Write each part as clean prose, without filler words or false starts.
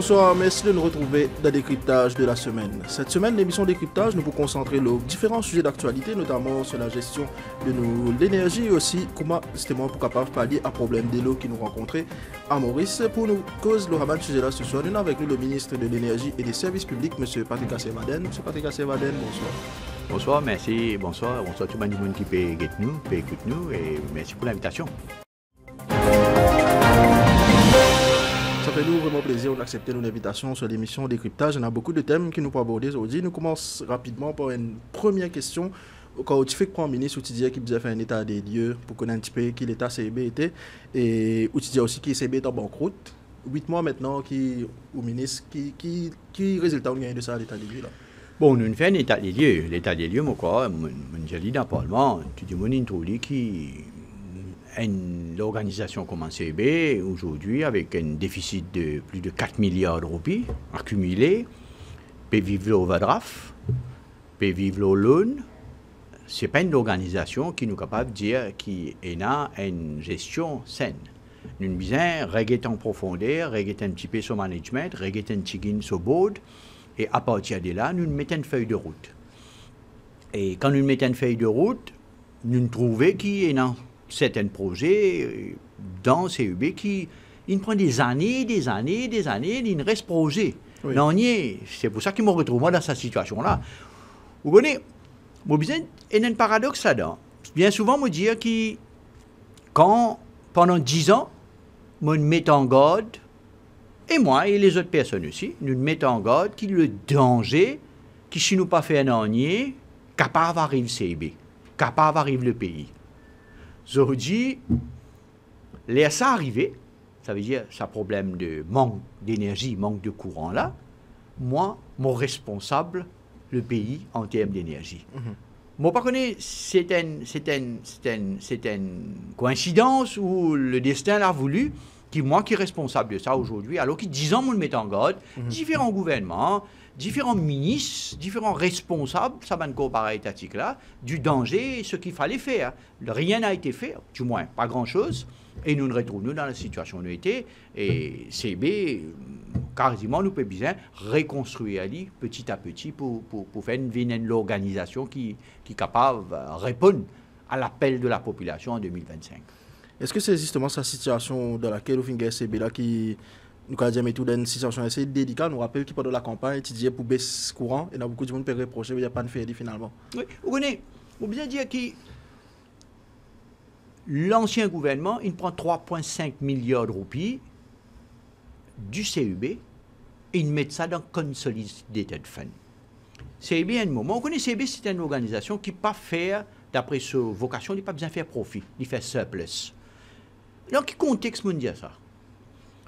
Bonsoir, merci de nous retrouver dans Décryptage de la semaine. Cette semaine, l'émission Décryptage nous pour concentrer sur différents sujets d'actualité, notamment sur la gestion de l'énergie et aussi comment justement pour capable pallier à problème de l'eau qui nous rencontrait à Maurice. Pour nous cause le rabat de sujet là ce soir, nous avons avec nous le ministre de l'énergie et des services publics, M. Patrick Assevaden. M. Patrick Assevaden, bonsoir. Bonsoir, merci, bonsoir tout le monde qui peut écouter nous et merci pour l'invitation. Ça fait nous vraiment plaisir d'accepter nos invitations sur l'émission Décryptage. On a beaucoup de thèmes qui nous peuvent aborder aujourd'hui. Nous commençons rapidement par une première question. Quand tu fais que le Premier ministre, tu disais qu'il faisait faire un état des lieux pour connaître un petit peu qui l'état CIB était. Et tu disais aussi que CIB est en banqueroute. 8 mois maintenant, au ministre, qui résultat on gagne de ça, l'état des lieux là? Bon, nous faisons un état des lieux. L'état des lieux, moi, j'ai dit dans le Parlement, tu dis, mon introduit qui. L'organisation comme un CIB, aujourd'hui, avec un déficit de plus de 4 milliards de roupies accumulés, peut vivre l'overdraft, peut vivre le loan. Ce n'est pas une organisation qui nous est capable de dire qu'il a une gestion saine. Nous avons besoin de régler en profondeur, régler un petit peu sur le management, régler un petit peu sur le board, et à partir de là, nous mettons une feuille de route. Et quand nous mettons une feuille de route, nous trouvons qu'il y a certains projets dans CEB qui prennent des années, il reste projet. Oui. Non, c'est pour ça qu'il me retrouve moi dans cette situation-là. Vous connaissez, il y a un paradoxe là-dedans. Bien souvent, je dis que quand, pendant 10 ans, je me mets en garde, et moi et les autres personnes aussi, nous mettons en garde que le danger, que si nous pas fait un année, capable arrive CEB, capable arrive le pays. Aujourd'hui, laisse ça arriver, ça veut dire ça problème de manque d'énergie, manque de courant là, moi, mon responsable, le pays en termes d'énergie. Moi, pas connais, c'est une coïncidence où le destin l'a voulu, qui moi qui est responsable de ça aujourd'hui, alors que 10 ans, on le met en garde, différents gouvernements, différents ministres, différents responsables, ça va encore pareil étatique là, du danger, ce qu'il fallait faire. Rien n'a été fait, du moins pas grand-chose, et nous nous retrouvons dans la situation où nous étions, et CB, quasiment, nous pouvons bien reconstruire Ali petit à petit pour faire une organisation qui est capable de répondre à l'appel de la population en 2025. Est-ce que c'est justement cette situation dans laquelle au final CB là qui nous avons dit dans une situation assez délicate, nous rappelle que pendant la campagne, tu disais pour baisser courant, et il y a beaucoup de gens qui reprocher, il n'y a pas de fait finalement. Oui, vous connaissez, vous bien dire que l'ancien gouvernement, il prend 3,5 milliards de roupies du CEB et il met ça dans Consolidated Fund. CEB, à un moment, vous connaissez, CEB, c'est une organisation qui ne peut pas faire, d'après sa vocation, il n'a pas besoin de faire profit, il fait surplus. Dans quel contexte on dit ça?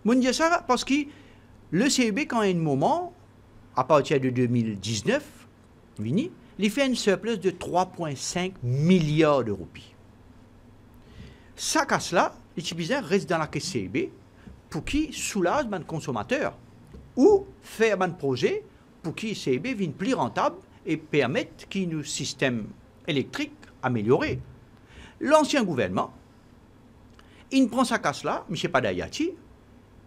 On dit ça parce que le CEB, quand à un moment, à partir de 2019, il fait un surplus de 3,5 milliards de roupies. Ça casse là, les petits restent dans la caisse CEB pour qui soulage le consommateur ou faire un projet pour qui CEB vienne plus rentable et permette que nos systèmes électriques améliorés. L'ancien gouvernement, il prend sa casse là, M. Padayati,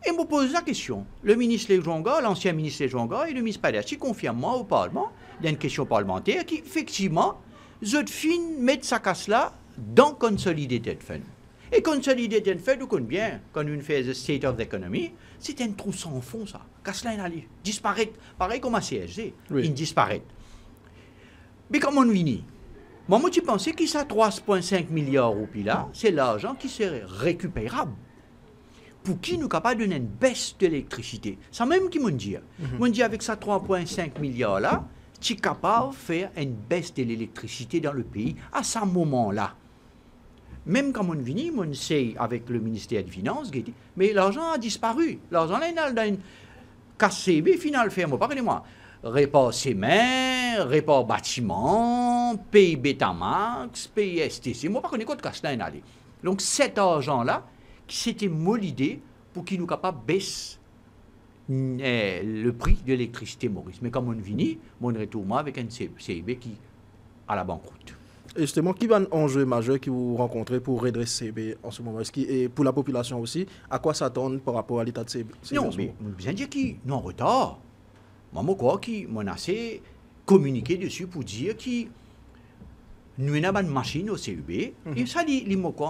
et me pose la question. Le ministre Lejonga, l'ancien ministre Lejonga et le ministre Padayati confirment moi au Parlement, il y a une question parlementaire qui, effectivement, Zodfin met sa casse là dans Consolidated Fund. Et Consolidated Fund, vous connaissez bien, quand on fait le State of the Economy, c'est un trou sans fond, ça. Casse là, il disparaît. Pareil comme à CSG, oui. Il disparaît. Mais comment on vient? Moi, tu pensais que ça 3,5 milliards de roupies là, c'est l'argent qui serait récupérable. Pour qui nous sommes capables de donner une baisse de l'électricité. C'est même qui m'ont dit. M'ont dit avec ça 3,5 milliards là, tu es capable de faire une baisse de l'électricité dans le pays à ce moment-là. Même quand on vient, on sait avec le ministère des Finances, mais l'argent a disparu. L'argent là, il a dans une KCB final ferme, pardonnez-moi. Report ciment, report bâtiment, pays Betamax, pays STC. Moi, je ne connais pas de casse là. Donc, cet argent-là, qui s'était molidé pour qu'il nous capable de baisser le prix de l'électricité Maurice. Mais comme on vient, on retourne avec un CIB qui à la banqueroute. Et justement, qui va un enjeu majeur que vous rencontrez pour redresser CB en ce moment? Et pour la population aussi, à quoi s'attendre par rapport à l'état de CB? Non, mais on bien dire qu'ils sont en retard. Moi, je crois qu'ils m'ont assez communiqué dessus pour dire que nous avons une machine au CUB. Et ça,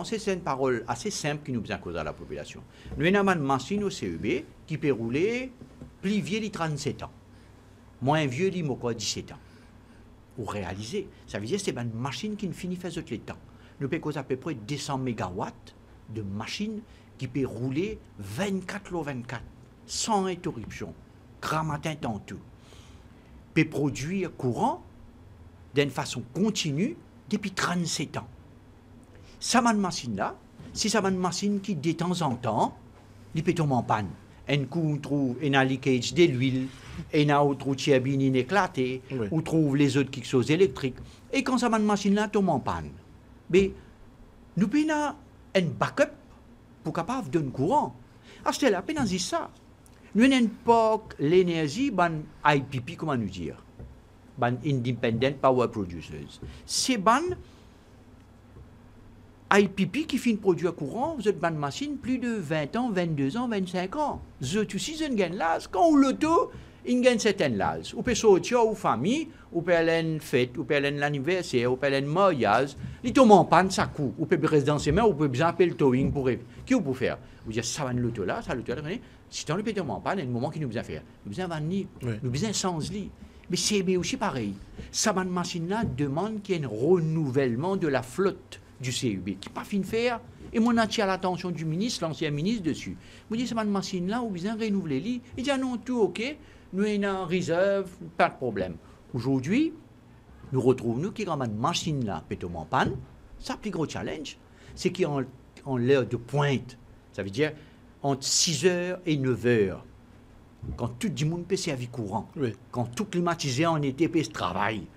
c'est une parole assez simple qui nous a causé à la population. Nous avons une machine au CUB qui peut rouler plus vieux de 37 ans. Moins vieux de 17 ans. Ou réaliser. Ça veut dire que c'est une machine qui ne finit pas les temps. Nous pouvons causer à peu près 200 mégawatts de machine qui peut rouler 24h/24, sans interruption, grand matin tantôt. Peut produire courant d'une façon continue depuis 37 ans. Ça machine-là, c'est ça machine qui, de temps en temps, il peut tomber en panne. Un coup, on trouve un leakage de l'huile, et un autre, on trouve une éclaté, on trouve les autres qui sont électriques. Et quand ça machine-là tombe en panne, mais nous avons un backup pour capable de donner courant. Ah, c'est la peine de dire ça. Nous n'avons pas l'énergie, ban IPP, comment nous dire, ban Independent Power Producers. C'est ban IPP qui finit de produire courant, vous êtes ban machine plus de 20 ans, 22 ans, 25 ans. Vous êtes aussi un gain l'âge. Quand on l'auto, il gagne certaines l'âge. Vous pouvez sortir aux familles, vous pouvez aller à une fête, vous pouvez aller à l'anniversaire, vous pouvez aller à un mariage. Il tombe en panne, ça coûte. Vous pouvez rester dans ses mains, vous pouvez appeler le towing pour. Qui vous pouvez faire? Vous dites, ça va l'auto là, ça l'auto là. Si on le peut tomber en panne, il y a un moment qui nous besoin faire. Nous besoin vanille, nous besoin sans lit. Mais c'est aussi pareil. Ça machine-là demande qu'il y ait un renouvellement de la flotte du CUB, qui n'est pas fin de faire. Et moi, on à l'attention du ministre, l'ancien ministre, dessus. Vous dites, cette machine-là, vous besoin renouveler les. Il dit, ah non, tout OK, nous avons en réserve, pas de problème. Aujourd'hui, nous retrouvons nous qui avons une machine-là, pétom en panne. Ça, le plus gros challenge, c'est qu'en l'heure de pointe, ça veut dire entre 6h et 9h, quand tout le monde peut servir courant, quand tout climatisé en été peut se travailler,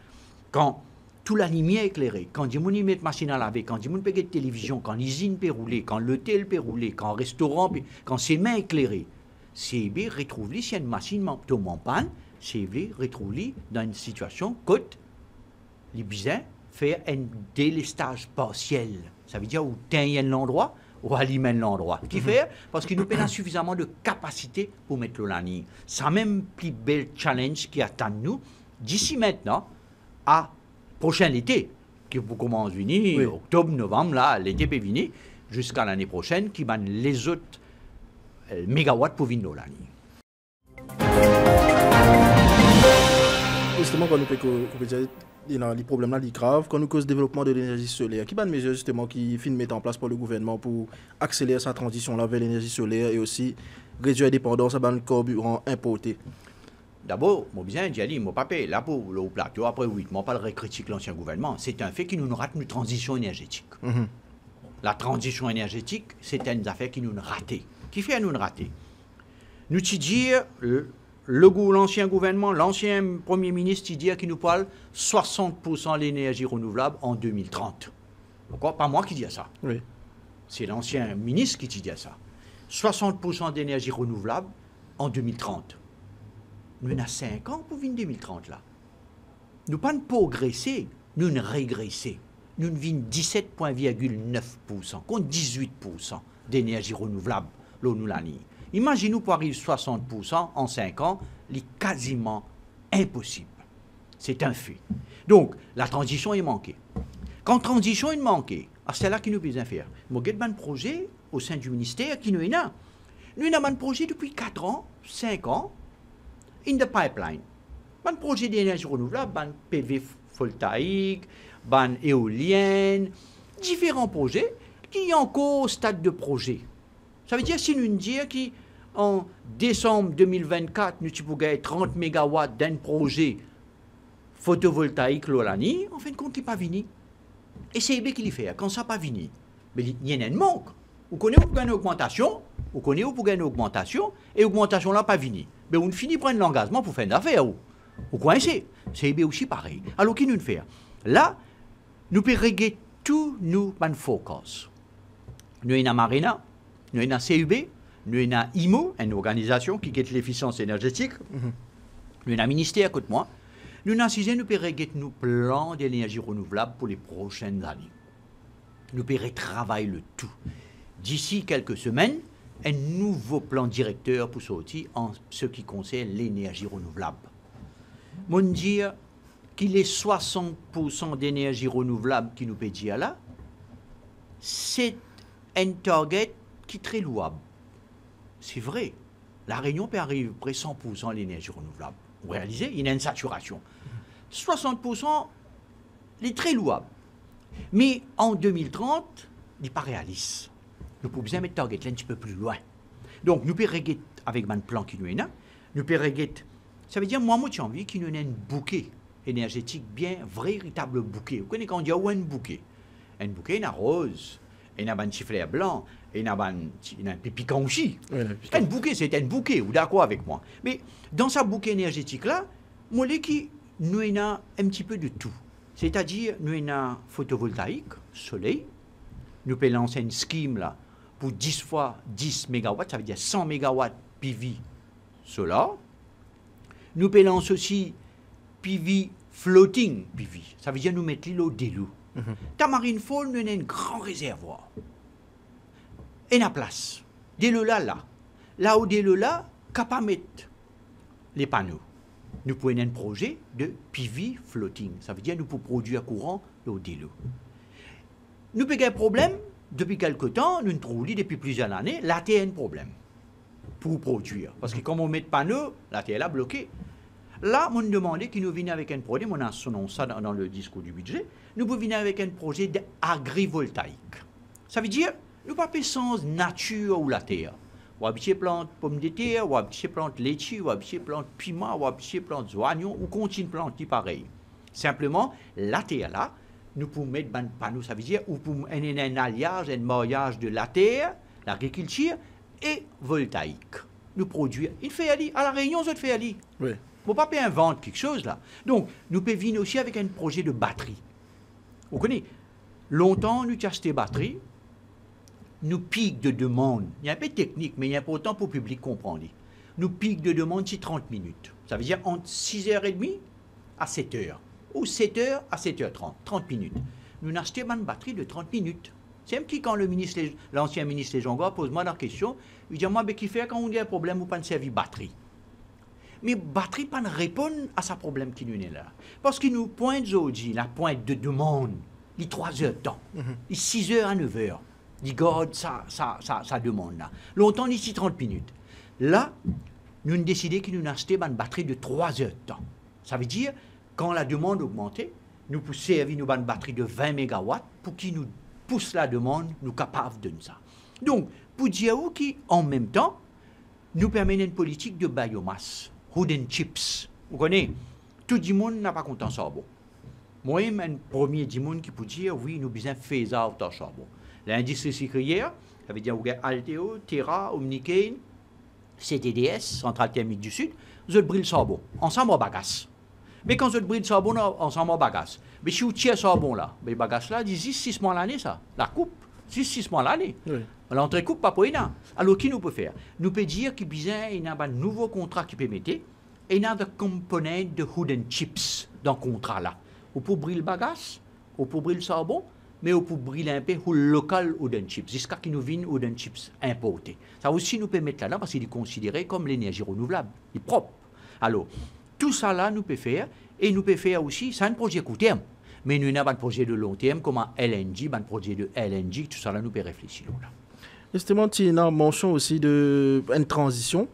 quand tout la lumière éclairée, quand du monde met machine à laver, quand du monde peut get télévision, quand l'usine peut rouler, quand l'hôtel peut rouler, quand le restaurant peut, quand c'est mains éclairées, c'est bien retrouver si une machine tombe en panne, c'est bien retrouver dans une situation côte les besoins faire un délestage partiel. Ça veut dire où tenir l'endroit ou alimenter l'endroit. Qui fait parce qu'il nous donne suffisamment de capacité pour mettre le ligne. C'est même plus bel challenge qui attend nous d'ici maintenant à prochain été, qui vous commence à venir, octobre, novembre, là, l'été peut venir, jusqu'à l'année prochaine, qui mène les autres mégawatts pour venir là. Justement, quand nous peut dire les problèmes là, les graves, quand nous cause le développement de l'énergie solaire, qui est une mesure justement qui finit de mettre en place par le gouvernement pour accélérer sa transition là vers l'énergie solaire et aussi réduire la dépendance à le carburant importé? D'abord, moi bien dit Ali, moi pas là pour le plateau après oui, moi pas le critique l'ancien gouvernement, c'est un fait qui nous rate une transition énergétique. La transition énergétique, c'est une affaire qui nous raté. Qui fait à nous rater? Nous te dire l'ancien gouvernement, l'ancien premier ministre qui nous parle 60% de l'énergie renouvelable en 2030. Pourquoi? Pas moi qui dis ça. Oui. C'est l'ancien ministre qui dit ça. 60% d'énergie renouvelable en 2030. Nous avons 5 ans pour venir 2030 là. Nous pas progresser, nous ne régresser. Nous venons 17,9% contre 18% d'énergie renouvelable. Là, nous l'avons. Imaginez-nous pour arriver à 60% en 5 ans, c'est quasiment impossible. C'est un fait. Donc, la transition est manquée. Quand transition est manquée, c'est là qu'il nous besoin faire. Nous avons un projet au sein du ministère qui nous est là. Nous avons un projet depuis 4 ans, 5 ans, in the pipeline. Un projet d'énergie renouvelable, un PV voltaïque, un éolienne, différents projets qui sont encore au stade de projet. Ça veut dire, si nous disons qu'en décembre 2024, nous avons 30 MW d'un projet photovoltaïque l'année, en fin de compte, il n'est pas venu. Et c'est bien qu'il y fait. Quand ça n'est pas venu, mais il y a un manque. Vous connaissez où pour une augmentation, vous connaissez où pour une augmentation, et l'augmentation là pas venu. Mais on finit par prendre l'engagement pour faire une affaire. Vous connaissez? C'est bien aussi pareil. Alors, qu'est-ce que nous faire? Là, nous pouvons régler tous nos focus. Nous avons Marina. Nous avons un CUB, nous avons un IMO, une organisation qui guette l'efficience énergétique. Nous avons un ministère, écoute-moi. Nous n'assisons, nous paierons nos plans d'énergie renouvelable pour les prochaines années. Nous paierons travailler le tout. D'ici quelques semaines, un nouveau plan directeur pour sortir en ce qui concerne l'énergie renouvelable. Mon dire qu'il est 60% d'énergie renouvelable qui nous peut dire là, c'est un target qui est très louable. C'est vrai. La Réunion peut arriver près 100% l'énergie renouvelable. Vous réalisez, il y a une saturation. 60%, il est très louable. Mais en 2030, il n'est pas réaliste. Nous pouvons bien mettre target là un petit peu plus loin. Donc, nous pouvons regarder avec un plan qui nous est là. Nous pouvons regarder. Ça veut dire, moi, j'ai envie qu'il nous ait un bouquet énergétique bien, véritable bouquet. Vous connaissez quand on dit un bouquet? Un bouquet, il y a rose, il y a un sifflet blanc, il y a un pipi canchi. Un bouquet, c'est un bouquet, vous êtes d'accord avec moi? Mais dans ce bouquet énergétique-là, moi, nous avons un petit peu de tout. C'est-à-dire, nous avons photovoltaïque, soleil, nous pouvons lancer une scheme là, pour 10 fois 10 MW, ça veut dire 100 MW PV solaire. Nous pouvons lancer aussi PV floating PV, ça veut dire nous mettre l'île au délou. Tamarine Fall, nous avons un grand réservoir. Et la place. Dès là. Là où dès là, capable de mettre les panneaux. Nous pouvons avoir un projet de PV floating. Ça veut dire nous pouvons produire courant au délai. Nous avons un problème, depuis quelque temps, nous trouvons depuis plusieurs années, la terre a un problème pour produire. Parce que comme on met de panneaux, la terre est bloquée. Là, on demandait qu'il nous vienne avec un projet, on a sonné ça dans le discours du budget, nous pouvons venir avec un projet d'agrivoltaïque. Ça veut dire, nous pas sans nature ou la terre. Ou habiter plante pomme de terre, ou habiter plante laitue, ou habiter plante piment, ou habiter plante oignon, ou continue plante qui pareil. Simplement, la terre là, nous pouvons mettre un panneau, ça veut dire, ou pour un alliage, un mariage de la terre, l'agriculture et voltaïque. Nous produire. Il fait aller. À la Réunion, ça fait aller. Oui. Il ne faut pas inventer quelque chose là. Donc, nous pouvons venir aussi avec un projet de batterie. Vous connaissez, longtemps, nous avons acheté batterie, nous piquons de demande. Il y a un peu de technique, mais il y a important pour le public comprendre. Nous piquons de demande sur 30 minutes. Ça veut dire entre 6h30 à 7h. Ou 7h à 7h30. 30 minutes. Nous avons acheté une batterie de 30 minutes. C'est même qui, quand l'ancien ministre Léjonga pose-moi la question, il dit, moi, qui fait quand on a un problème, ou pas de servir batterie. Mais batterie pas répondre à ce problème qui nous est là. Parce qu'il nous pointe aujourd'hui, la pointe de demande, les 3 heures de temps, les 6h à 9h. Il garde sa demande là. Longtemps, ici 30 minutes. Là, nous avons décidé qu'il nous achetait une batterie de 3 heures de temps. Ça veut dire, quand la demande augmentait, nous pouvons servir une batterie de 20 MW pour qu'il nous pousse la demande, nous capables de ça. Donc, pour dire qu'en même temps, nous permet une politique de biomasse. Wooden chips. Vous connaissez? Tout le monde n'a pas content charbon. Moi-même, un premier du monde qui peut dire, oui, nous avons besoin de faire out le charbon. L'industrie sucrière, ça veut dire, vous avez Alteo, Terra, Omnicane, CTDS, Centrale Thermique du Sud, vous avez brûlé le charbon. Ensemble, on bagasse. Mais quand vous avez brûlé le charbon, ensemble, on bagasse. Mais si vous tirez le charbon là, le bagasse là, 6 mois l'année, ça. La coupe, 6 mois l'année. Oui. L'entrée coupe, pas pour rien. Alors, qui nous peut faire? Nous peut dire qu'il y a un nouveau contrat qui peut mettre, et il y a des composants de wooden chips dans le contrat là. Ou pour brûler le bagasse, ou pour brûler le charbon, mais on peut brûler un peu le local wooden chips, jusqu'à qu'il nous vienne wooden chips importés. Ça aussi nous peut mettre là parce qu'il est considéré comme l'énergie renouvelable, il est propre. Alors, tout ça là, nous peut faire, et nous peut faire aussi, c'est un projet court terme, mais nous avons un projet de long terme, comme un LNG, un projet de LNG, tout ça là, nous peut réfléchir là. Justement, tu as mention aussi d'une transition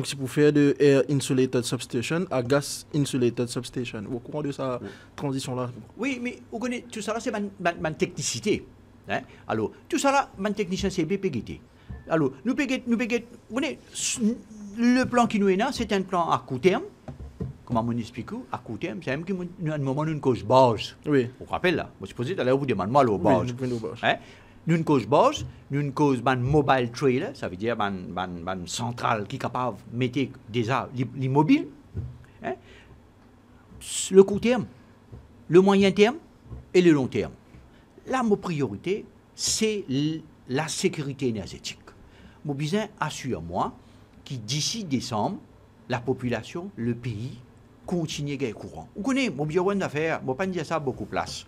qui peut faire de Air Insulated Substation à Gas Insulated Substation. Au courant de sa transition-là? Oui, mais vous connaissez, tout ça là, c'est ma technicité. Hein? Alors, tout ça là, ma technicien, c'est BPGT. Alors, nous vous connaissez, le plan qui nous est là, c'est un plan à court terme. Comment on explique? À court terme, c'est même qu'à un moment, nous une cause base. Oui. Vous vous rappelez là? Vous supposez d'aller vous demander moi la base. Oui, hein? Nous une cause base, nous une cause mobile trailer, ça veut dire une centrale qui est capable de mettre déjà l'immobile. Hein? Le court terme, le moyen terme et le long terme. Là, ma priorité, c'est la sécurité énergétique. Mon besoin assure-moi que d'ici décembre, la population, le pays, continuer à gagner courant. Vous connaissez, mon bureau d'affaires, je ne vais pas dire ça beaucoup de place.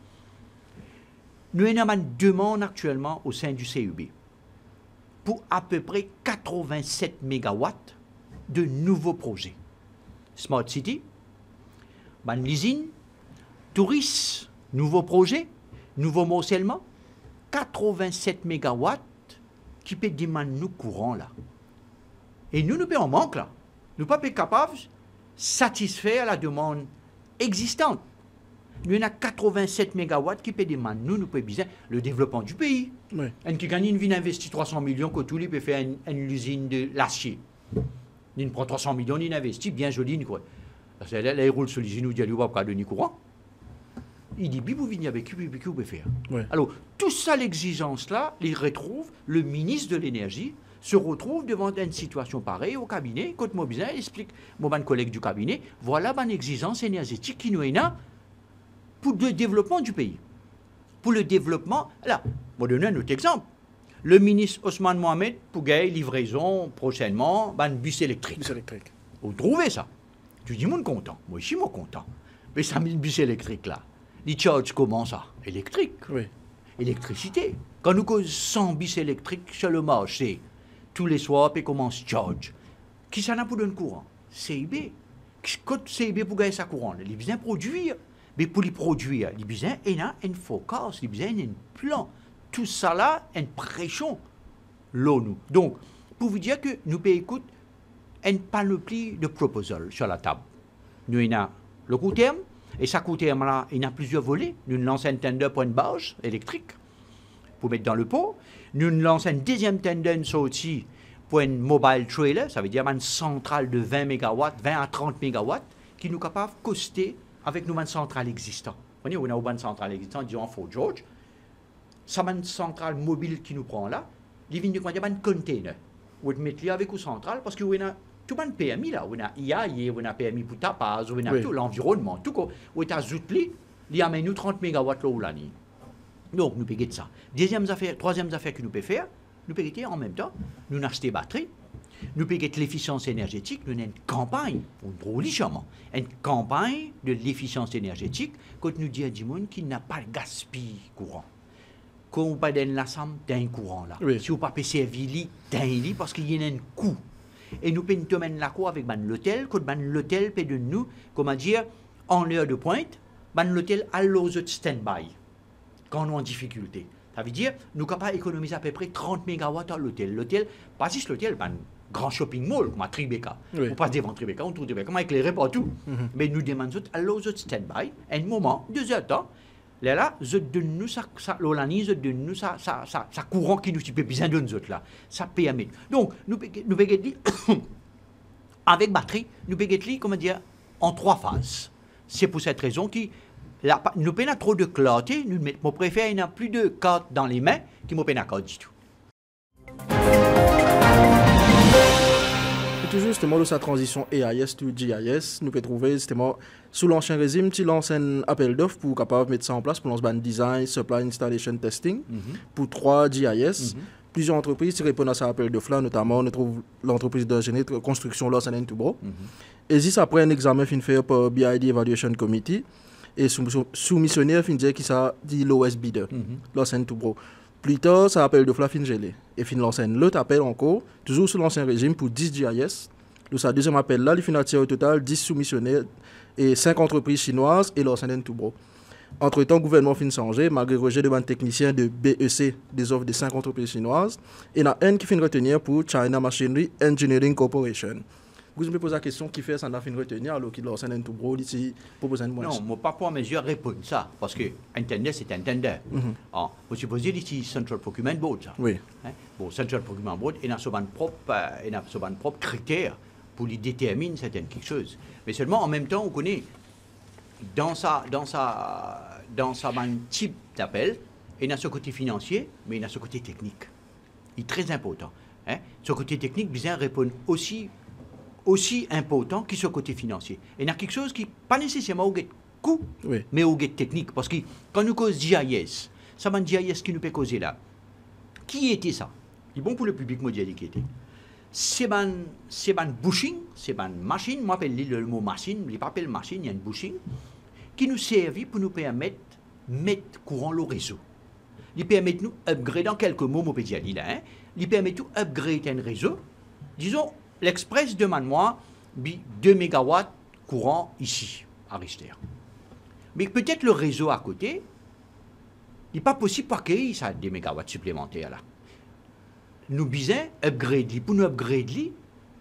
Nous avons une demande actuellement au sein du CUB pour à peu près 87 MW de nouveaux projets. Smart City, l'usine, tourisme, nouveaux projets, nouveau morcellement, 87 MW qui peut demander nous courant là. Et nous sommes en manque là. Nous ne sommes pas capables de satisfaire la demande existante. Nous avons 87 MW qui peut demander nous pouvons besoin le développement du pays. Oui. Et qui gagne une vie d'investir 300 millions que tout lui peut faire une usine de l'acier. Il prend 300 millions, il investit bien joli quoi. Parce que là, il roule sur l'usine où il dit il va pas donner courant. Il dit vous venez avec qui vous pouvez faire. Oui. Alors tout ça l'exigence là, il retrouve le ministre de l'énergie se retrouve devant une situation pareille au cabinet. Quand moi bien explique mon collègue du cabinet, voilà une exigence énergétique qui nous est là pour le développement du pays. Pour le développment, là, je vais donner un autre exemple. Le ministre Ousmane Mohamed pour gagner livraison prochainement d'un bus électrique. Bus électrique. Vous trouvez ça? Tu dis, moi content. Moi aussi, moi content. Mais ça met le bus électrique là. Les charge comment ça? Électrique. Oui. Électricité. Quand nous causons 100 bus électriques sur le marché, tous les soirs, puis commence charge. Qui ça n'a pour donner courant? CIB. Quand CIB pour gagner sa courant, il a besoin de produire. Mais pour les produire, il a besoin d'un focus, il a besoin d'un plan. Tout ça là, une pression. L'ONU. Donc, pour vous dire que nous payons écoute, une panoplie de proposals sur la table. Nous avons le court terme, et ça court terme là, il y a plusieurs volets. Nous lançons un tender pour une base électrique, pour mettre dans le pot. Nous lançons un deuxième tender, une sortie pour une mobile trailer, ça veut dire une centrale de 20 MW, 20 à 30 MW, qui nous est capable de coster avec nos centrales existantes. Vous voyez, on a une centrale existante, disons Fort George. Ça, une centrale mobile qui nous prend là, il vient de un container. On va mettre avec une centrale parce qu'on a tout un PMI là. On a IA, on a PMI pour tapage, on a tout l'environnement, tout quoi. On a ajouté, il amène nous 30 MW là où l'année. Donc, nous payons ça. Troisième affaire que nous pouvons faire, nous payons en même temps, nous achetons des batteries, nous payons l'efficience énergétique, nous avons une campagne, une campagne de l'efficience énergétique, quand nous disons à du monde qui n'a pas de gaspille courant. Quand on pas d'un l'ensemble d'un courant là. Oui. Si on pas servir d'un lit parce qu'il y a un coût. Et nous pouvons tomber l'accord avec l'hôtel, quand l'hôtel peut de nous, comment dire, en heure de pointe, l'hôtel a l'autre stand-by quand on est en difficulté. Ça veut dire, nous sommes capables d'économiser à peu près 30 MW à l'hôtel. L'hôtel, pas juste l'hôtel, un grand shopping mall, comme à Tribeca. Oui. On passe devant Tribeca, on trouve Tribeca, on éclairé partout. Mais nous demandons à l'autre stand-by, un moment, 2 heures de temps, là, je donne nous ça courant qui nous peut besoin de nous autres là. Ça permet. Donc, nous payons avec batterie, nous payons, comment dire, en 3 phases. C'est pour cette raison que nous payons trop de clarté, nous préférons qu'il plus de cartes dans les mains qui nous payons carte du tout. Et toujours justement de sa transition AIS to GIS, nous pouvons trouver justement sous l'ancien régime, tu lances un appel d'offres pour capable mettre ça en place pour lancer un design, supply, installation, testing pour 3 GIS. Plusieurs entreprises qui répondent à cet appel d'offres-là, notamment on trouve l'entreprise d'ingénierie de construction Loss and Tubro. Et si après un examen fin fait par BID Evaluation Committee et soumissionnaire fin dire qui ça dit lowest bidder, Loss and Tubro. Plus tard, ça appel d'offres fin gelé. Et fin lancer l'autre appel encore, toujours sous l'ancien régime pour 10 GIS. Donc, sa deuxième appel là, il finance au total 10 soumissionnaires et 5 entreprises chinoises et Loss and Tubro. Entre-temps, le gouvernement fin changé, malgré le rejet de ban technicien de BEC des offres de 5 entreprises chinoises. Et il y en a un qui fin retenir pour China Machinery Engineering Corporation. Vous me posez la question qui fait ça n'a fin retenir alors qu'il Loss and Tubro ici propose un moyen. Non, moi pas pour mesure répondre ça parce que un tender c'est un tender. Vous supposez ici Central Procurement Board ça. Oui. Bon, Central Procurement Board il a son propre critère pour lui déterminer certaines quelque chose. Mais seulement en même temps on connaît dans sa type d'appel, il a ce côté financier, mais il a ce côté technique. Il est très important. Ce côté technique, bien répondre aussi important que ce côté financier. Il y a quelque chose qui pas nécessairement au coût, mais au technique. Parce que quand nous causons GIS, ça va un GIS qui nous peut causer là. Qui était ça? C'est bon pour le public mondial qui était. c'est un bushing, c'est une machine, moi j'appelle le mot machine, je ne pas appeler machine, il y a une bushing, qui nous servait pour nous permettre de mettre courant le réseau. Il permet de nous upgrader, en quelques mots, mon pédia dit là, hein, il permet de nous upgrader un réseau. Disons, l'Express demande moi 2 MW courant ici, à Richter. Mais peut-être le réseau à côté, il n'est pas possible pour qu'il y ait 2 MW supplémentaires là. Nous besoin upgrade li. Pour nous upgrade li,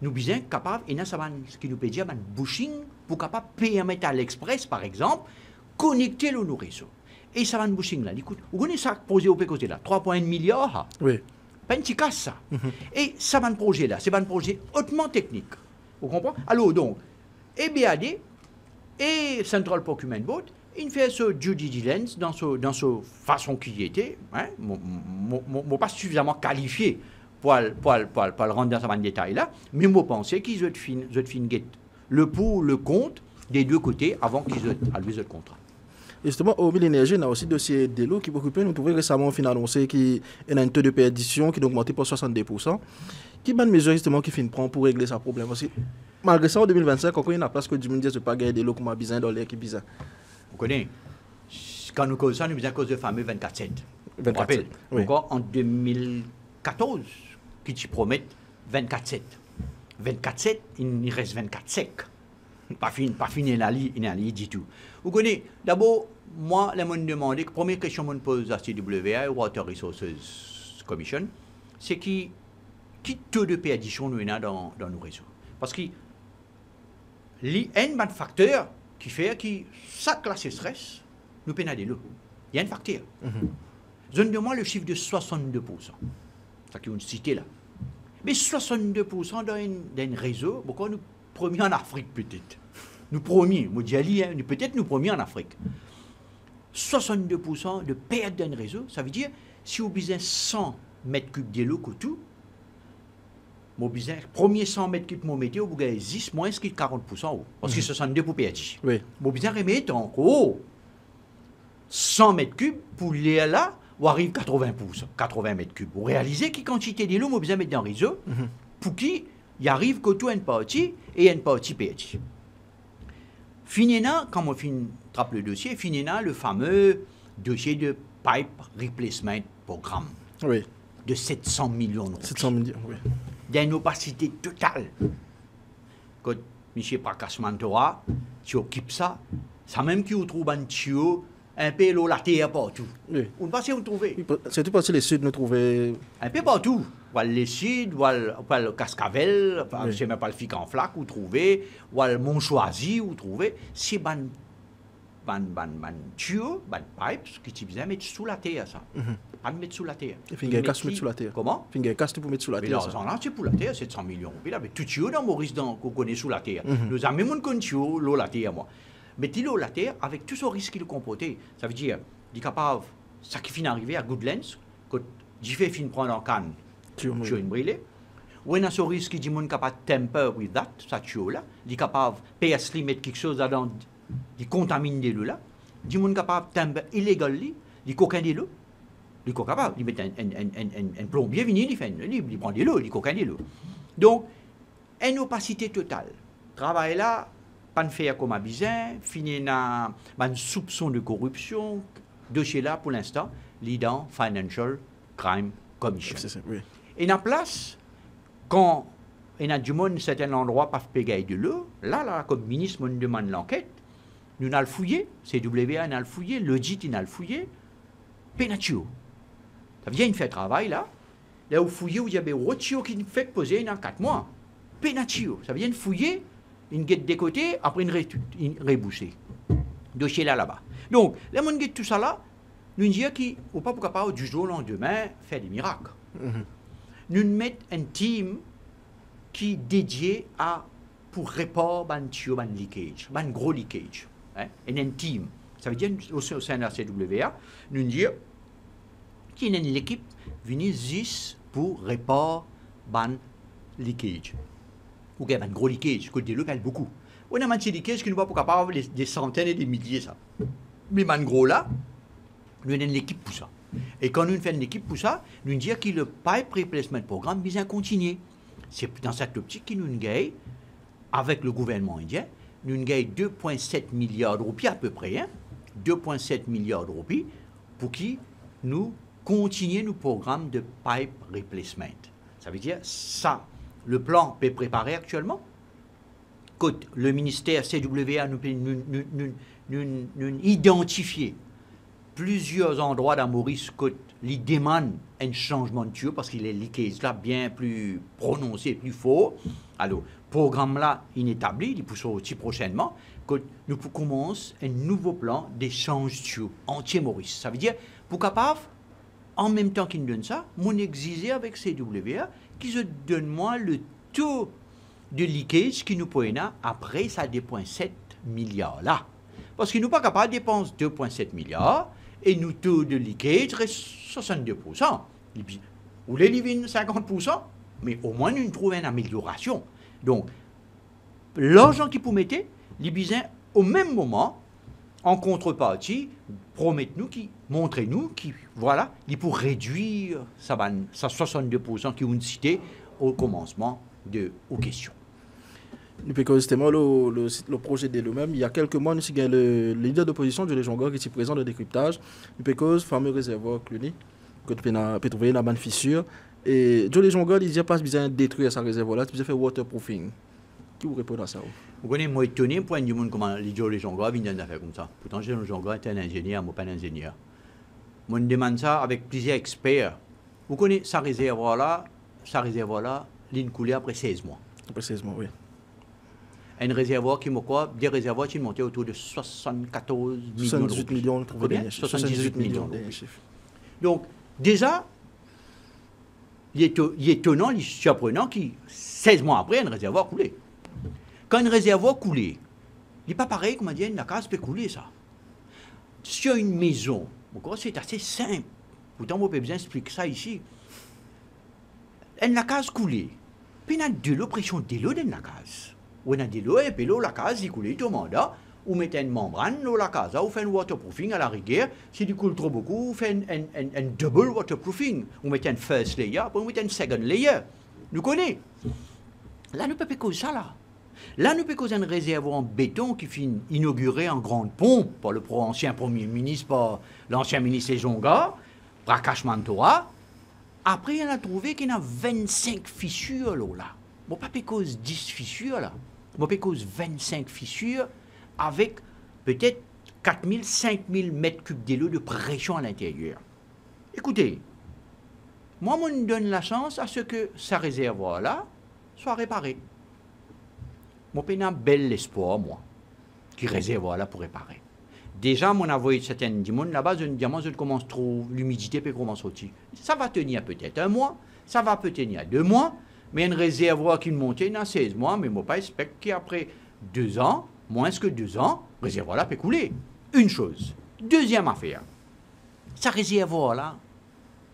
nous besoin capable, et ça va ce qui nous peut dire, un bushing pour capable permettre à l'Express, par exemple, connecter le réseau. Et ça va un bushing là. Écoute, vous connaissez ça posé au côté là, 3,1 milliards. Oui. Pas un petit casse ça. Et ça va un projet là, c'est un projet hautement technique. Vous comprenez? Alors donc, EBAD et Central Procurement Board, il fait ce due diligence dans ce façon qu'il était, hein, pas suffisamment qualifié pour le rendre dans ce détail là, mais je pense qu'ils ont fait le pour, le contre des deux côtés avant qu'ils aient alloué le contrat. Justement, au l'énergie, on a aussi dossier de l'eau qui préoccupe. Nous trouvons récemment fin annoncé qu'il y a un taux de perdition qui a augmenté pour 62%. Qui bonne mesure justement qui finit prendre pour régler ce problème aussi? Malgré ça, en 2025, encore il y a une place que du monde dit que pas gagner de l'eau comme un bizarre dans l'air qui est bizarre. Vous connaissez, quand nous causons ça, nous faisons à cause de fameux 24/7. Vous vous rappelez? Oui. Encore en 2014, qui te promettent 24/7. 24/7, il reste 24 secs. Pas fini la ligne du tout. Vous connaissez, d'abord, moi, je me demande, la première question que je me pose à CWA, Water Resources Commission, c'est qui taux de perdition nous avons dans nos réseaux. Parce qu'il y a un facteur qui fait que ça classe le stress, nous peinons de l'eau. Il y a un facteur. Je demande le chiffre de 62%. Ça qui est une cité là. Mais 62% dans un réseau, pourquoi nous premiers en Afrique peut-être? Nous premiers, moi dis hein, peut-être nous premiers en Afrique. 62% de perte d'un réseau, ça veut dire si vous besoin 100 mètres cubes de l'eau que tout, mon besoin, premier 100 mètres cubes mon météo, vous gagnez 10 moins que 40%. Parce que 62 pour perdre. Oui. Mon besoin remettre encore 100 mètres cubes pour les là, ou arrive 80%, 80 mètres cubes. Vous réalisez quelle quantité de l'eau, mon besoin mettre dans le réseau, pour qu'il y arrive que tout une partie et une partie perdue. Finina, quand on trappe le dossier, finina le fameux dossier de Pipe Replacement Programme. Oui. De 700 millions d'euros. 700 millions, oui. D'une opacité totale. Quand M. Prakash Mantora, tu occupes ça, ça même qui vous trouve un tuyau, un peu l'eau la terre partout. Oui. Vous pensez vous trouver? C'est tout parce que les Sud nous trouvaient. Un peu partout. Voilà les Sud, voilà le Cascavel, Oui. je ne sais même pas le Fic en Flac, vous trouvez, voilà le Montchoisy, vous trouvez. C'est ban tuyau, ban pipes, qui tu besoin mettre sous la terre, ça. Pas de mettre sous la terre. Il faut casse mettre sous la terre. Comment? Il faut casse pour mettre sous la Mais terre. l'argent là, c'est pour la terre, 700 millions. Puis là, mais tout tuyau dans Maurice qu'on connaît sous la terre. Nous avons même un tuyau, l'eau la terre, moi. Mais l'eau la terre, avec tout ce risque qu'il comportait, ça veut dire, il est capable, ça qui finit d'arriver à Goodlands, quand j'y fais fin prendre en canne, tu as une brûlée. Ou il y a ce risque qui dit, qu'il est capable de temper with that, ça tuyau là, il est capable de payer mettre quelque chose là-dedans, il contamine de l'eau là, il est capable de temper illégal, il coquin de l'eau. Il est capable, il met un plombier venir, il prend de l'eau, il coquin de l'eau. Donc, une opacité totale. Travail là, pas de faire comme à besoin, fini dans un soupçon de corruption, dossier là pour l'instant, l'IDAN Financial Crime Commission. C'est ça, oui. Et dans la place, quand il y a du monde, certains endroits peuvent payer de l'eau, là, comme ministre, on demande l'enquête, nous allons le fouiller, CWA a le fouillé, l'audit il a le fouillé, pénatio. Ça vient faire travail là, là où fouiller, où il y a des rotio qui fait poser dans 4 mois. Pénatio, ça vient fouiller, une guette des côtés, après une reboussée. Dossier là-bas. Donc, les gens qui tout ça là, nous disons qu'ils ne sont pas capables du jour au lendemain faire des miracles. Nous mettons un team qui est dédié pour réparer un leakage, un gros leakage. Hein? Et un team. Ça veut dire, au sein de la CWA, nous disons qu'il y a une équipe venue juste pour réparer un leakage. Ou qu'il y a un gros leakage, que des lots pèlent beaucoup. On a un petit leakage qui nous va pas capable des centaines et des milliers ça. Mais un gros là, nous avons une équipe pour ça. Et quand nous faisons une équipe pour ça, nous disons que le pipe replacement programme vient continuer. C'est dans cette optique que nous gagnons, avec le gouvernement indien, nous gagnons 2,7 milliards de roupies à peu près, hein, 2,7 milliards de roupies, pour qui nous continuons nos programmes de pipe replacement. Ça veut dire, ça, le plan est préparé actuellement. Écoute, le ministère CWA nous identifié plusieurs endroits dans Maurice que les demandent un changement de tuyau parce qu'il est leakage là bien plus prononcé, plus fort. Alors, programme là inétabli, il peut sortir prochainement. Que nous commençons un nouveau plan d'échange de tuyau entier Maurice. Ça veut dire, pour capable, en même temps qu'il nous donne ça, mon exiger avec CWA qui se donne moi le taux de leakage qui nous prenne après ça 2,7 milliards là. Parce qu'il nous pas capable de dépenser 2,7 milliards et nous taux de leakage reste 62%. Ou les livres 50%, mais au moins nous trouvons une amélioration. Donc, l'argent qu'ils pour mettre, les bisins au même moment, en contrepartie, promettent-nous, montrez-nous, voilà, ils pour réduire ça 62% qui ont cité au commencement aux questions. Justement, le projet de lui-même, il y a quelques mois, nous avons le leader d'opposition de Légion qui est présent dans le décryptage. Nous avons le fameux réservoir Cluny, que tu peux trouver dans la bonne fissure. Et Joe Légion il dit pas besoin de détruire ce réservoir-là, tu peux faire waterproofing. Qui vous répond à ça? Vous connaissez, moi, étonné, point du monde, comment les Joe Légion viennent de faire comme ça. Pourtant, Joe Légion est un ingénieur, moi, pas un ingénieur. Moi, je demande ça avec plusieurs experts. Vous connaissez ce réservoir-là, l'île coulée après 16 mois. Après 16 mois, oui. Un réservoir qui m'a quoi? Des réservoirs qui montaient autour de 74 millions. 78 millions pour combien? dernier 78 millions. Chiffre. Donc, déjà, il est étonnant, il est surprenant qu'il 16 mois après, un réservoir coulé. Quand un réservoir coulé, il n'est pas pareil, comme on dit, la case peut couler, ça. Sur une maison, c'est assez simple. Pourtant, on peut bien expliquer ça ici. La case coulée, puis il y a de l'eau, pression de l'eau dans la case. On a de l'eau, et puis l'eau, la case, il coule tout le monde. Ou mettez une membrane, l'eau, la case, ou fait un waterproofing à la rigueur. Si il coule trop beaucoup, vous faites un double waterproofing. Ou mettez un first layer, puis vous mettez un second layer. Nous connaissons. Là, nous ne pouvons pas causer ça, là. Là, nous pouvons causer un réservoir en béton qui finit inauguré en grande pompe par le ancien Premier ministre, par l'ancien ministre Jonga, Prakash Mantora. Après, on a trouvé qu'il y a 25 fissures, là. Bon, pas cause 10 fissures, là. Bon, cause 25 fissures avec peut-être 4000, 5000 mètres cubes d'eau de pression à l'intérieur. Écoutez, moi, on donne la chance à ce que ce réservoir-là soit réparé. Moi, j'ai un bel espoir, moi, qui réservoir là pour réparer. Déjà, mon envoyé certains dimanches là-bas, je commence trop, l'humidité peut commencer à sortir. Ça va tenir peut-être un mois, ça va peut-être tenir 2 mois, mais un réservoir qui monte dans 16 mois, mais moi, pas expecte qu'après 2 ans, moins que 2 ans, le réservoir là peut couler. Une chose. Deuxième affaire, ce réservoir là,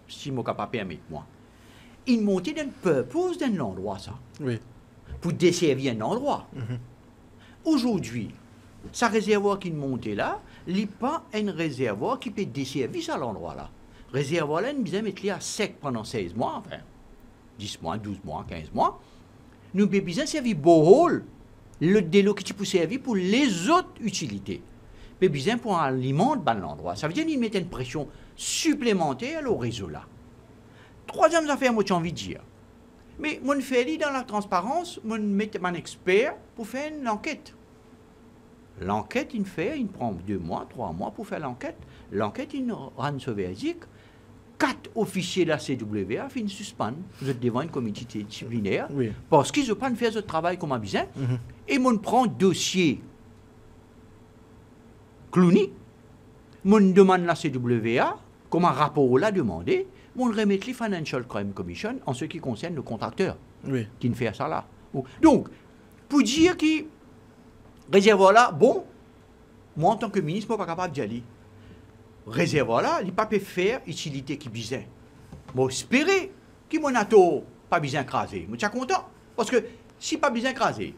si je suis capable de permettre moi, il montait d'un purpose d'un endroit, ça. Oui. Pour desservir un endroit. Aujourd'hui, ce réservoir qui montait là, il n'est pas un réservoir qui peut desservir ça l'endroit là. Réservoir là, nous devons mettre à sec pendant 16 mois, enfin, 10 mois, 12 mois, 15 mois. Nous devons bien servir borehole, le délo qui peut servir pour les autres utilités. Mais bien pour alimenter l'endroit. Ça veut dire qu'il met une pression supplémentaire au réseau là. Troisième affaire, moi j'ai envie de dire. Mais mon fait dans la transparence, mon met un expert pour faire une enquête. L'enquête, il prend 2 mois, 3 mois pour faire l'enquête. L'enquête, il rend soviétique. 4 officiers de la CWA finissent suspendre. Vous êtes devant une comité disciplinaire. Oui. Parce qu'ils n'ont pas fait ce travail comme un besoin. Et mon prend dossier Cluny. Mon demande la CWA, comme un rapport l'a demandé. On remet les Financial Crime Commission en ce qui concerne le contracteur qui ne fait ça là. Donc, pour dire que réservoir là, bon, moi en tant que ministre, je ne suis pas capable d'y aller. Réservoir là, il ne peut pas faire utilité qui bizarre. Moi, j'espère que mon ato pas besoin écrasé. Je suis content. Parce que si pas besoin écrasé,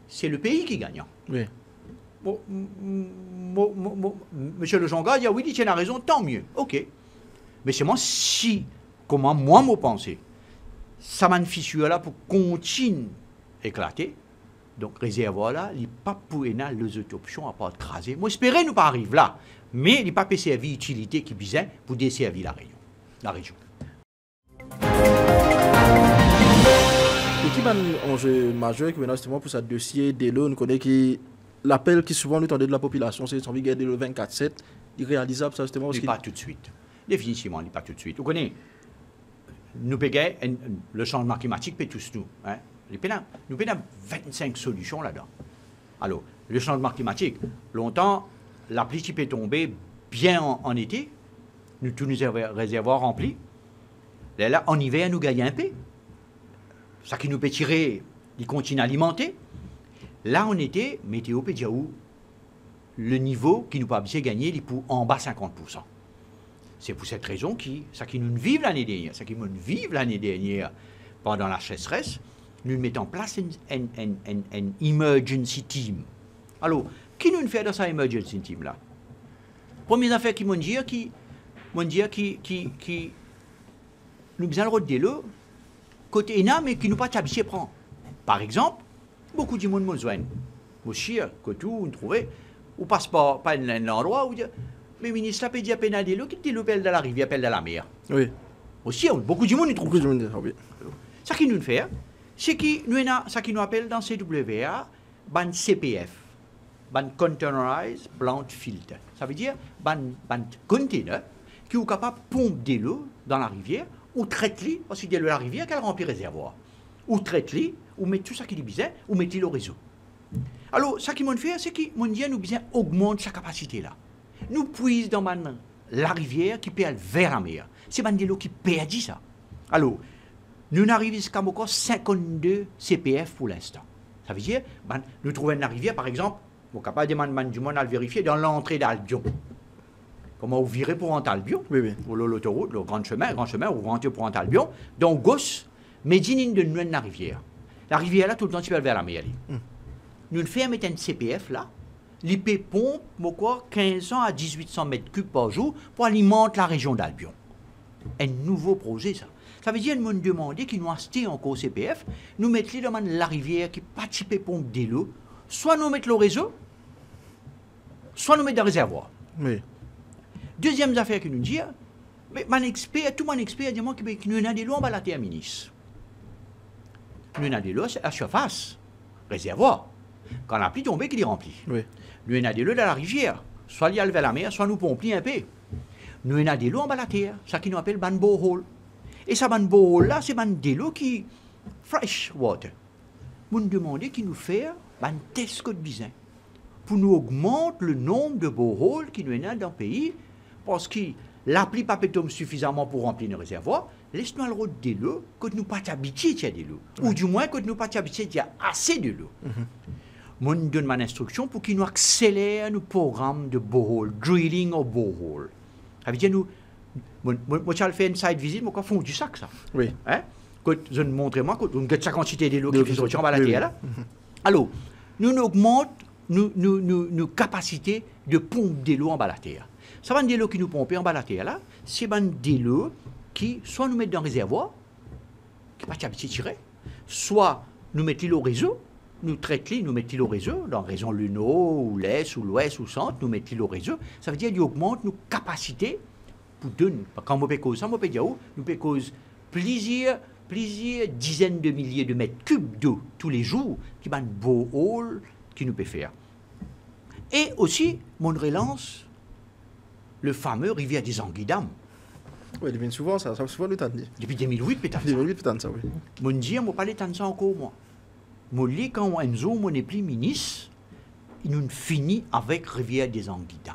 c'est le pays qui gagne. Oui. Monsieur le Jonga, il dit oui, il a raison, tant mieux. OK. Mais c'est moi, comment moi, me penser. ça m'a une fissure là pour continuer à éclater. Donc, réservoir là, il n'y a pas pour les autres options à part craser. Moi, j'espérais nous pas arriver là, mais il n'y a pas servir utilité qui besoin pour desservir la région. Et qui est un enjeu majeur qui maintenant justement pour ce dossier de l'eau, nous connaissons que l'appel qui souvent nous tendait de la population, c'est son de l'eau 24/7, irréalisable ça justement. Il n'est pas tout de suite. Définitivement, il n'est pas tout de suite. Vous connaissez, nous payons le changement climatique, peut tous nous. Hein? Nous avons 25 solutions là-dedans. Alors, le changement climatique, longtemps, la pluie qui peut tomber bien en été, tous nos réservoirs remplis. Là, en hiver, nous gagnons un peu. Ça qui nous peut tirer, il continue à alimenter. Là, en été, météo peut dire où le niveau qui nous peut gagner, il est pour en bas 50%. C'est pour cette raison qui nous vivons l'année dernière. Ça qui nous vivent l'année dernière pendant la sécheresse. Nous mettons en place un emergency team. Alors, qui nous fait dans cette emergency team là? Première affaire qui m'ont dit nous besoin de rôder l'eau côté ENA mais qui nous pas habitué à prendre. Par exemple, beaucoup de monde me joignent. Moi chien que tout on trouvait ou passe pas un endroit où le ministre là peut dire peine de l'eau qui dit l'eau pelle de la rivière pelle de la mer. Oui. Aussi beaucoup de monde y trouve. Beaucoup de monde, oui. Ça qui nous fait c'est qui nous ça qui nous appelle dans CWA ban CPF, ban containerized plant filter. Ça veut dire ban container qui est capable de pomper de l'eau dans la rivière ou traiter parce qu'il y a de la rivière qu'elle remplit réservoir. Ou traiter ou mettre tout ça qui est bizarre ou mettre le réseau. Alors ça qui m'ont fait c'est que mon Dieu nous besoin augmente sa capacité là. Nous puise dans la rivière qui peut aller vers la mer. C'est ban de l'eau qui perdit ça. Alors nous n'arrivons jusqu'à encore 52 CPF pour l'instant. Ça veut dire, nous trouvons la rivière, par exemple, vous êtes capable de demander du monde à le vérifier dans l'entrée d'Albion. Comment vous virez pour rentrer à Albion? Oui. Pour l'autoroute, le grand chemin, vous rentrez pour rentrer à Albion. Donc, gauche, médine de nous la rivière. La rivière là, tout le temps, tu peux aller vers la mer. Nous faisons mettre un CPF là, l'IP pompe, 1500 à 1800 mètres cubes par jour pour alimenter la région d'Albion. Un nouveau projet, ça. Ça veut dire, nous nous demander qu'ils nous achetent encore CPF, nous mettons dans la rivière qui participe pompe de l'eau, soit nous mettons le réseau, soit nous mettons dans le réservoir. Oui. Deuxième affaire qui nous dit, mais tout mon expert dit que nous avons de l'eau en bas de la terre, ministre. Nous avons de l'eau à surface, réservoir. Quand la pluie tombe, qu'il est rempli. Oui. Nous avons de l'eau dans la rivière, soit il y a vers la mer, soit nous pompons un peu. Nous avons de l'eau en bas de la terre, ça qui nous appelle ban borehole. Et ça, ban borehole là, c'est ban de l'eau qui fresh water. Vous nous demandez qui nous fait ban test code bizarre pour nous augmenter le nombre de boreholes qui nous ont dans le pays parce que la pluie pas tombe suffisamment pour remplir nos réservoirs. Laisse-nous le route de l'eau que nous pas habitués à de l'eau. Ou du moins que nous pas habitués à assez de l'eau. Moi, nous donne ma instruction pour qu'ils nous accélèrent nos programmes de borehole, drilling of borehole. Ça veut dire nous. Moi, je fais une site visite, moi, font du sac, ça. Oui. Hein? Quand je montre moi, quand on a sa quantité de l'eau qui fait sortir en bas de la terre, là. Alors, nous augmentons nos capacités de pompe de l'eau en bas de la terre. Ça va de l'eau qui nous pompe en bas de la terre, là, c'est de l'eau qui, soit nous mettent dans le réservoir, qui n'est pas habitué à tirer, soit nous mettons au réseau, nous traitons, nous mettons au réseau, dans la région Luno, ou l'Est, ou l'Ouest, ou le Centre, nous mettons au réseau. Ça veut dire qu'ils augmentent nos capacités pour donner. Quand on peut causer ça, on peut dire, nous peut causer plusieurs dizaines de milliers de mètres cubes d'eau tous les jours, qui va un beau hall qui nous peut faire. Et aussi, mon relance, le fameux rivière des Anguilles-Dames. Oui, il vient souvent, ça souvent le temps dit. Depuis 2008, peut-être. 2008, peut-être ça, oui. Mon Dieu, moi pas les temps ça encore, moi. Mon lit, quand Enzo, mon épli ministre, il nous finit avec rivière des Anguilles-Dames.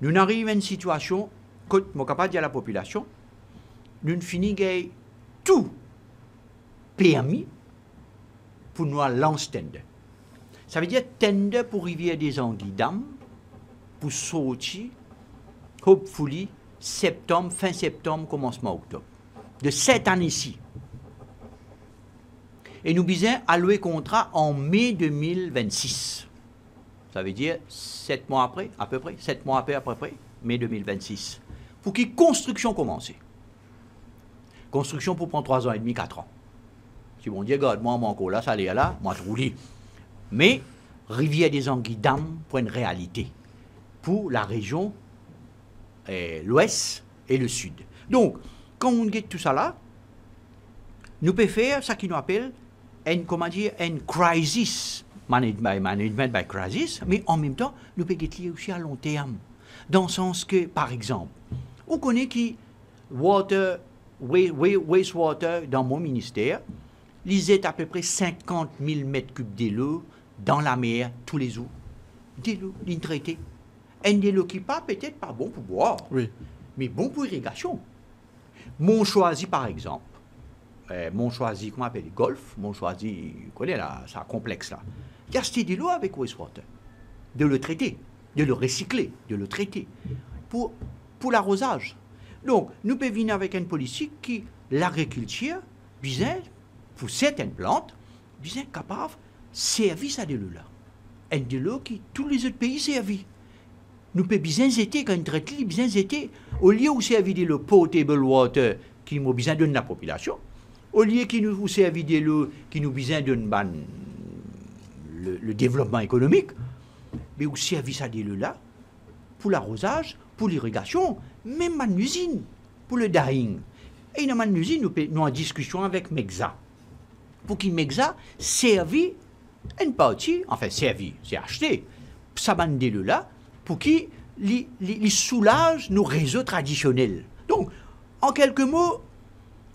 Nous arrivons à une situation, quand je suis capable de dire à la population, nous finissons tout permis pour nous lancer tender. Ça veut dire tender pour rivière des Anguilles-Dames, pour sortir, hopefully, septembre, fin septembre, commencement octobre. De cette année-ci. Et nous besoin allouer contrat en mai 2026. Ça veut dire 7 mois après, à peu près, 7 mois après, à peu près, mai 2026. Pour que la construction commence. Construction pour prendre 3 ans et demi, 4 ans. Si bon Dieu, regarde, moi, mon encore là, ça allait là, moi, je roule. Mais, Rivière des Anguilles Dames pour une réalité. Pour la région, l'ouest et le sud. Donc, quand on get tout ça là, nous pouvons faire ce qu'on appelle une crisis, management by crisis, mais en même temps, nous pouvons get aussi à long terme. Dans le sens que, par exemple, on connaît qui wastewater dans mon ministère, lisait à peu près 50 000 mètres cubes d'eau dans la mer tous les jours. De l'eau, une traitée. Un de l'eau qui pas peut-être pas bon pour boire, Oui. mais bon pour irrigation. Mon choisi, par exemple, mon choisi, comment on appelle, golf, mon choisi, vous connaissez là, ça complexe là. Il y a acheté de l'eau avec wastewater, de le traiter, de le recycler, de le traiter, pour l'arrosage. Donc, nous pouvons venir avec une politique qui, l'agriculture, bien, pour certaines plantes, bien capable de servir à de l'eau là. Et de l'eau qui, tous les autres pays servent. Nous pouvons bien aider, quand on traite, bien aider, au lieu où servir de l'eau potable water qui nous besoin de la population, au lieu qui nous servir de l'eau qui nous besoin de le développement économique, mais aussi servir à de l'eau là, pour l'arrosage, pour l'irrigation, même en usine, pour le dyeing. Et dans une usine, nous sommes en discussion avec Mexa. Pour qu'il Mexa servi une partie, enfin servi, c'est acheté, ça bande de là, pour qu'il soulage nos réseaux traditionnels. Donc, en quelques mots,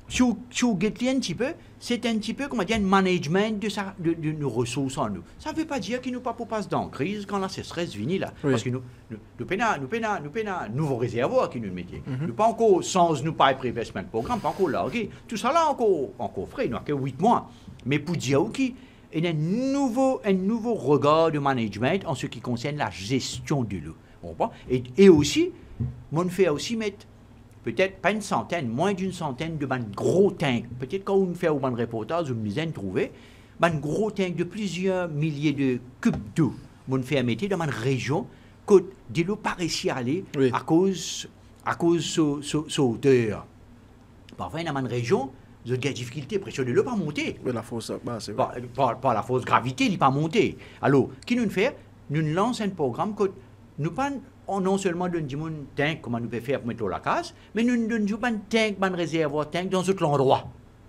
si vous guettez un petit peu, c'est un petit peu, comment dire, un management de nos ressources en nous. Ça ne veut pas dire qu'il nous pas pour passer dans la crise quand la sécheresse finit là. Oui. Parce que nous un nouveau réservoir qui nous mettait. Nous pas encore, sans nous pas investment programme, pas encore là, ok. Tout ça là encore frais, nous avons que 8 mois. Mais pour dire, ok, il y a un nouveau regard de management en ce qui concerne la gestion de l'eau. Et aussi, on fait aussi mettre peut-être pas une centaine, moins d'une centaine de gros tanks. Peut-être quand on fait un reportage, on nous a trouvé un gros tank de plusieurs milliers de cubes d'eau. On fait mettre dans une région que de l'eau pas réussi à aller Oui. à cause de hauteur. Parfois, dans une région, vous avez des difficultés, pression de l'eau pas monter. Oui, la fausse, bah, c'est vrai. Par la fausse gravité, il n'est pas monté. Alors, qui nous fait? Nous lançons un programme que nous pas non seulement donnons un tank, comment nous pouvons faire pour mettre l'eau à la case, mais nous donnons un tank, un réservoir tank dans d'autres endroits.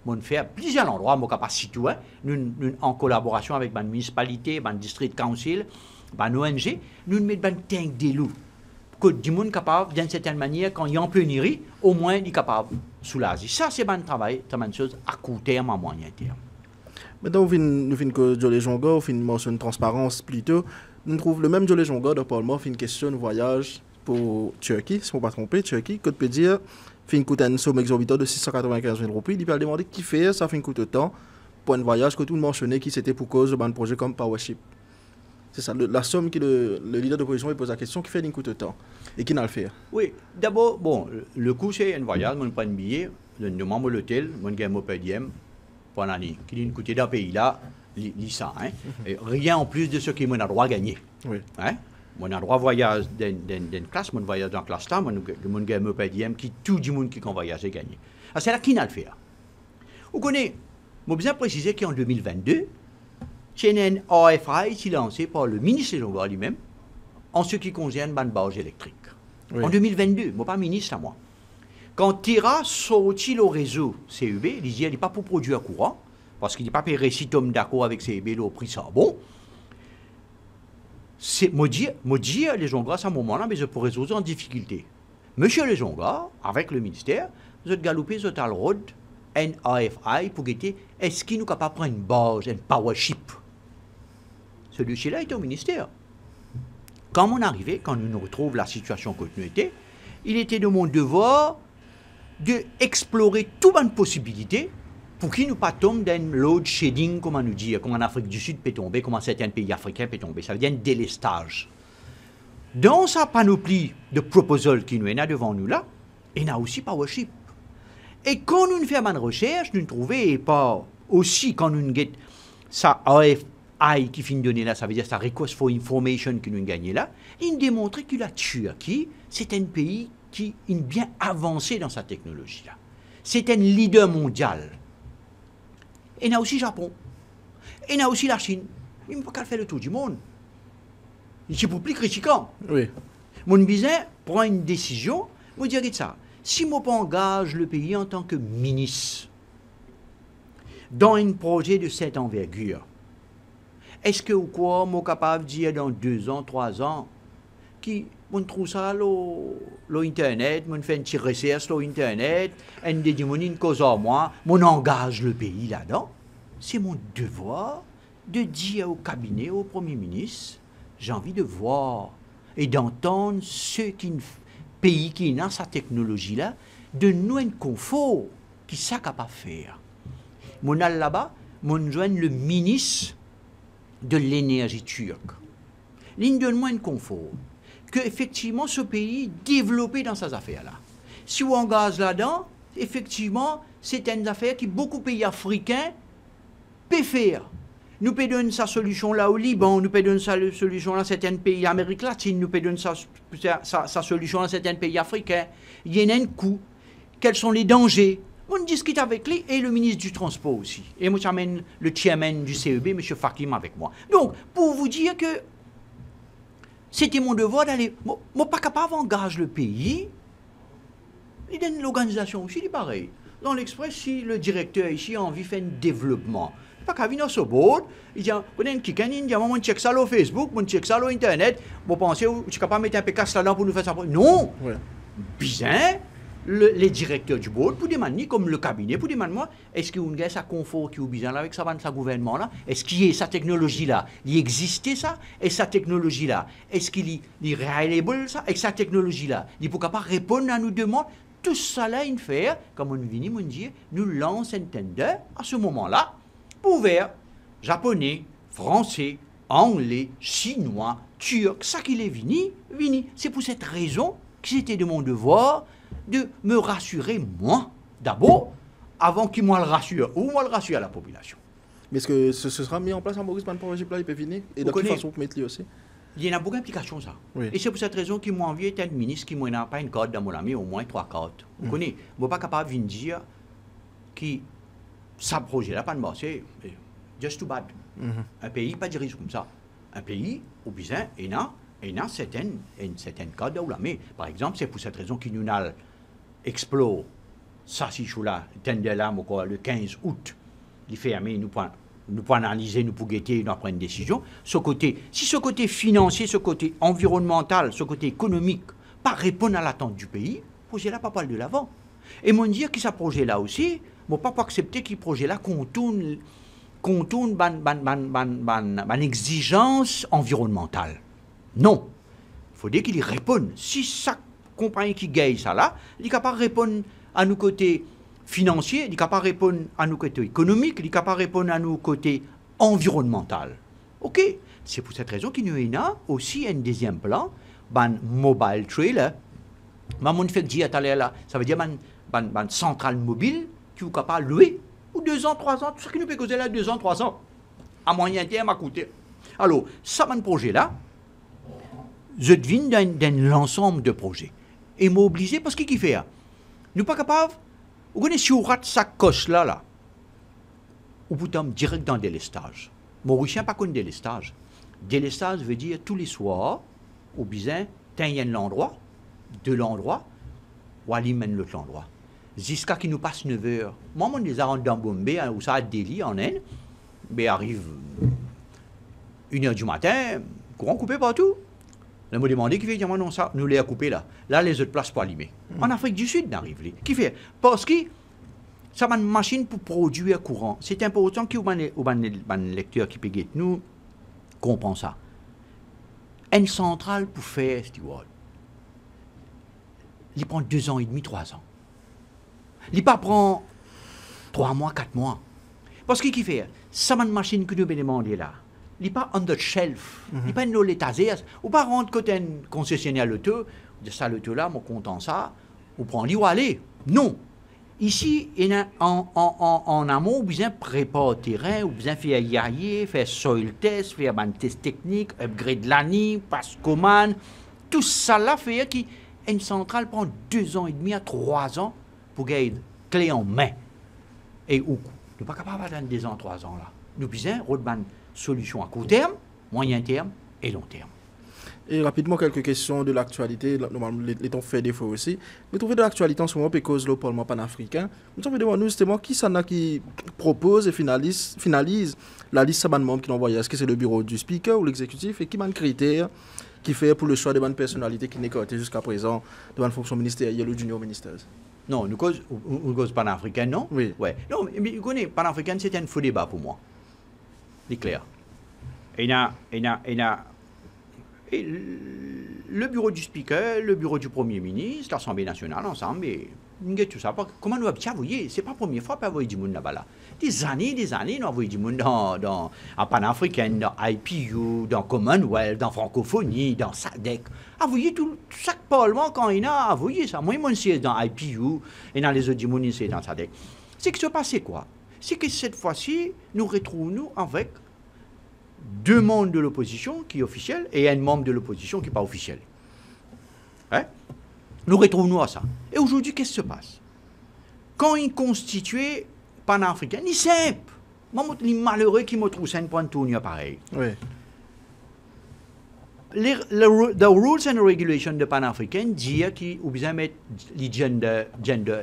Nous faisons plusieurs endroits, nous pas tout, hein. Nous, en collaboration avec une municipalité, un district council, une ONG, nous mettons un tank de l'eau. Que du monde capable, d'une certaine manière, quand il y a un pénurie, au moins il est capable de soulager. Ça, c'est un travail, c'est une chose à court terme, à moyen terme. Maintenant, nous finissons que Jolé Jonga, on finit mention de transparence plutôt. Nous trouvons le même Jolé Jonga dans le Parlement, fait une question de voyage pour Turquie, si on ne pas tromper, Turquie, que peut dire, fait une coûte une somme exorbitante de 695 000 roupies. Il peut demander qui fait ça, fait une coûte de temps pour un voyage que tout le monde mentionnait qui c'était pour cause d'un projet comme Powership. C'est ça, la somme que le leader d'opposition pose la question qui fait une coûte de temps et qui n'a le fait. Oui, d'abord, bon, le coût c'est un voyage, on prend un billet, on demande l'hôtel, on gagne un peu pour l'année, qui lui coûte d'un pays là, ça, hein. Et rien en plus de ce qu'il a droit à gagner. Oui. Hein? On a droit à voyage d'une classe, on voyage dans la classe là, on gagne un peu qui tout le monde qui va voyager gagner. Alors c'est là qui n'a le fait. Vous connaissez, je besoin préciser qu'en 2022, c'est un AFI qui est lancé par le ministre Longois lui-même en ce qui concerne la barge électrique. Oui. En 2022, moi pas ministre à moi. Quand Tira sortit le réseau CEB, il disait qu'il n'est pas pour produire courant, parce qu'il n'est pas payé si Tom d'accord avec CEB, le prix ça bon. C'est me dire les Jongas à ce moment-là, mais je pourrais résoudre en difficulté. Monsieur les Jongas, avec le ministère, vous êtes galopé sur le road, un AFI pour guetter, est-ce qu'il nous capable de prendre une barge, un powership? Celui-ci-là est au ministère. Quand on arrivait, quand nous nous retrouvons la situation que nous étions, il était de mon devoir d'explorer toutes les possibilités pour qu'il nous pas tombe dans load shedding, comme on nous dit, comme en Afrique du Sud peut tomber, comme en certains pays africains peut tomber. Ça veut dire un délestage. Dans sa panoplie de proposals qui nous est devant nous là, il y a aussi Powership. Et quand nous faisons une recherche, nous ne trouvons pas aussi, quand nous avons ça AFI qui finit de donner là, ça veut dire ça Request for Information que nous avons gagné là, il démontre que la Turquie, c'est un pays qui est bien avancé dans sa technologie là. c'est un leader mondial. Et il y a aussi le Japon. Et il y a aussi la Chine. Il ne peut pas faire le tour du monde. Il ne peut plus critiquer. Oui. Mon bizarre prend une décision, je dirais ça. Si je engage le pays en tant que ministre dans un projet de cette envergure, est-ce que ou quoi, je suis capable de dire dans 2 ans, 3 ans, qui on trouve ça sur Internet, on fait une petite recherche sur Internet, on dit une cause à moi, on engage le pays là-dedans. C'est mon devoir de dire au cabinet, au Premier ministre, j'ai envie de voir et d'entendre ceux pays qui ont cette technologie-là, de nous un confort qui sont capables de faire. Mon al là-bas, mon joint le ministre de l'énergie turque. Il donne-moi un confort que effectivement ce pays développé dans ces affaires-là. Si on engage là-dedans, effectivement, c'est une affaire qui beaucoup de pays africains peuvent faire. Nous pouvons donner sa solution là au Liban, nous pouvons donner sa solution dans certains pays d'Amérique latine, nous pouvons donner sa solution dans certains pays africains. Il y a un coût. Quels sont les dangers? On discute avec lui et le ministre du Transport aussi. Et moi, j'amène le chairman du CEB, M. Fakim, avec moi. Donc, pour vous dire que c'était mon devoir d'aller. Moi, pas capable d'engager le pays. Il donne l'organisation aussi, il est pareil. Dans l'Express, si le directeur ici a envie de faire un développement, pas qu'à venir sur board, il dit, vous avez un kick-in, il dit, moi, je check ça sur Facebook, je check ça sur Internet, vous pensez, je suis capable de mettre un PKS là-dedans pour nous faire ça. Non! Ouais. Bizarre. Les directeurs du board, pour demander, comme le cabinet, pour demander, moi, est-ce qu'il y a un confort qui est bizarre avec ça, ce gouvernement-là? Est-ce qu'il y a cette technologie-là? Il existait ça? Et cette technologie-là? Est-ce qu'il est reliable, ça? Et cette technologie-là? Il ne peut pas répondre à nos demandes? Tout ça, là, il fait, comme on vient de dire, nous lance un tender à ce moment-là, pour ouvert, japonais, français, anglais, chinois, turc, ça qu'il est venu. C'est pour cette raison que c'était de mon devoir de me rassurer, moi, d'abord, avant qu'il me le rassure, ou moi le rassure à la population. Mais est-ce que ce sera mis en place en Maurice, pour il peut venir? Et de quelle façon vous mettez aussi? Il y en a beaucoup d'implications, ça. Oui. Et c'est pour cette raison qu'ils m'ont envoyé un ministre qui n'a pas une carte dans mon ami, au moins 3 cartes. Vous connaissez? Je ne suis pas capable de dire que ce projet-là, pas de marché, just too bad. Un pays pas dirigé comme ça. Un pays, au besoin, il y a une certaine carte dans l'ami. Par exemple, c'est pour cette raison qu'il nous a explore ça, si je suis là, le 15 août, il fait fermé, nous pouvons analyser, nous pouvons guetter, nous prendre une décision. Si ce côté financier, ce côté environnemental, ce côté économique, pas répondre à l'attente du pays, le projet-là pas parler de l'avant. Et mon dire que ce projet-là aussi, je ne peux pas accepter que ce projet-là contourne une exigence environnementale. Non. Il faut dire qu'il y réponde. Si ça compagnie qui gagne ça là, il est capable de répondre à nos côtés financiers, il est capable de répondre à nos côtés économiques, il est capable de répondre à nos côtés environnemental. OK? C'est pour cette raison qu'il y a aussi un deuxième plan, un mobile trailer. On fait dire là, ça veut dire une centrale mobile qui est capable de louer, ou 2 ans, 3 ans, tout ce qui nous peut causer là, 2 ans, 3 ans, à moyen terme à coûter. Alors, ça, un projet là, je devine d'un ensemble de projets. Et m'obliger parce qu'il fait. Nous ne sommes pas capables. Vous connaissez, si on rate sa coche là, on peut tomber direct dans le délestage. Mauricien pas comme délestage. Délestage veut dire tous les soirs, au bizin, tu as l'endroit, de l'endroit, ou à l'imène l'autre endroit. Jusqu'à qu'il nous passe 9 heures. Moi, on les a rentrés dans Bombay, ou ça à Delhi, en Inde, mais arrive 1 heure du matin, courant coupé partout. Là, me demandé qui fait dire non ça, nous les a coupés là. Là, les autres places pour allumer. En Afrique du Sud, n'arrive les. Qui fait? Parce que ça a une machine pour produire courant. C'est important que un lecteur qui peut nous comprend ça. Une centrale pour faire Steward. Il prend 2 ans et demi, 3 ans. Il pas prend 3 mois, 4 mois. Parce que qui fait? Ça a une machine que nous avons demandé là. Il n'est pas on the shelf, il n'est pas dans l'étagère. Ou pas rentrer côté un concessionnaire l'auto, de ça l'auto là, mon content ça, ou prendre l'y ou aller. Non. Ici, il y a en amont, vous besoin préparer le terrain, vous besoin faire yailler, faire soil test, faire un test technique, upgrade l'année, passe commande. Tout ça là fait qu'une centrale prend 2 ans et demi à 3 ans pour gagner clé en main. Et où nous ne sommes pas capables d'attendre 2 ans, 3 ans là. Nous avons une solution à court terme, moyen terme et long terme. Et rapidement, quelques questions de l'actualité. Normalement, les temps fait défaut aussi. Mais trouver de l'actualité en ce moment, cause le Parlement panafricain. Nous avons demandé justement qui s'en a qui propose et finalise la liste de membres qui l'ont envoyé. Est-ce que c'est le bureau du speaker ou l'exécutif et qui m'a un critère qui fait pour le choix de bonnes personnalités qui n'est qu'à jusqu'à présent de bonnes fonctions ministérielles ou junior ministères? Non, nous cause panafricaine, non? Oui. Ouais. Non, mais vous connaissez, panafricaine, c'est un faux débat pour moi. C'est clair. Et le bureau du speaker, le bureau du premier ministre, l'Assemblée nationale, ensemble, et tout ça. Comment nous avons voyez, c'est pas la première fois qu'on a envoyé du monde là-bas. Là. Des années, nous avons envoyé du monde en panafricaine, dans IPU, dans Commonwealth, dans francophonie, dans SADC. Envoyé tout chaque parlement quand il a envoyé ça. Moi, je suis dans IPU et dans les autres du monde, c'est dans SADC. C'est que se passait quoi? C'est que cette fois-ci, nous retrouvons avec 2 membres de l'opposition qui est officiel et un membre de l'opposition qui n'est pas officiel. Hein? Nous retrouvons à ça. Et aujourd'hui, qu'est-ce qui se passe? Quand il constitué panafricain, il est simple. Moi, les malheureux qui me trouvent ça, point de tournure pareil. Oui. The rules and regulations de panafricain disent qu'il faut besoin mettre les gender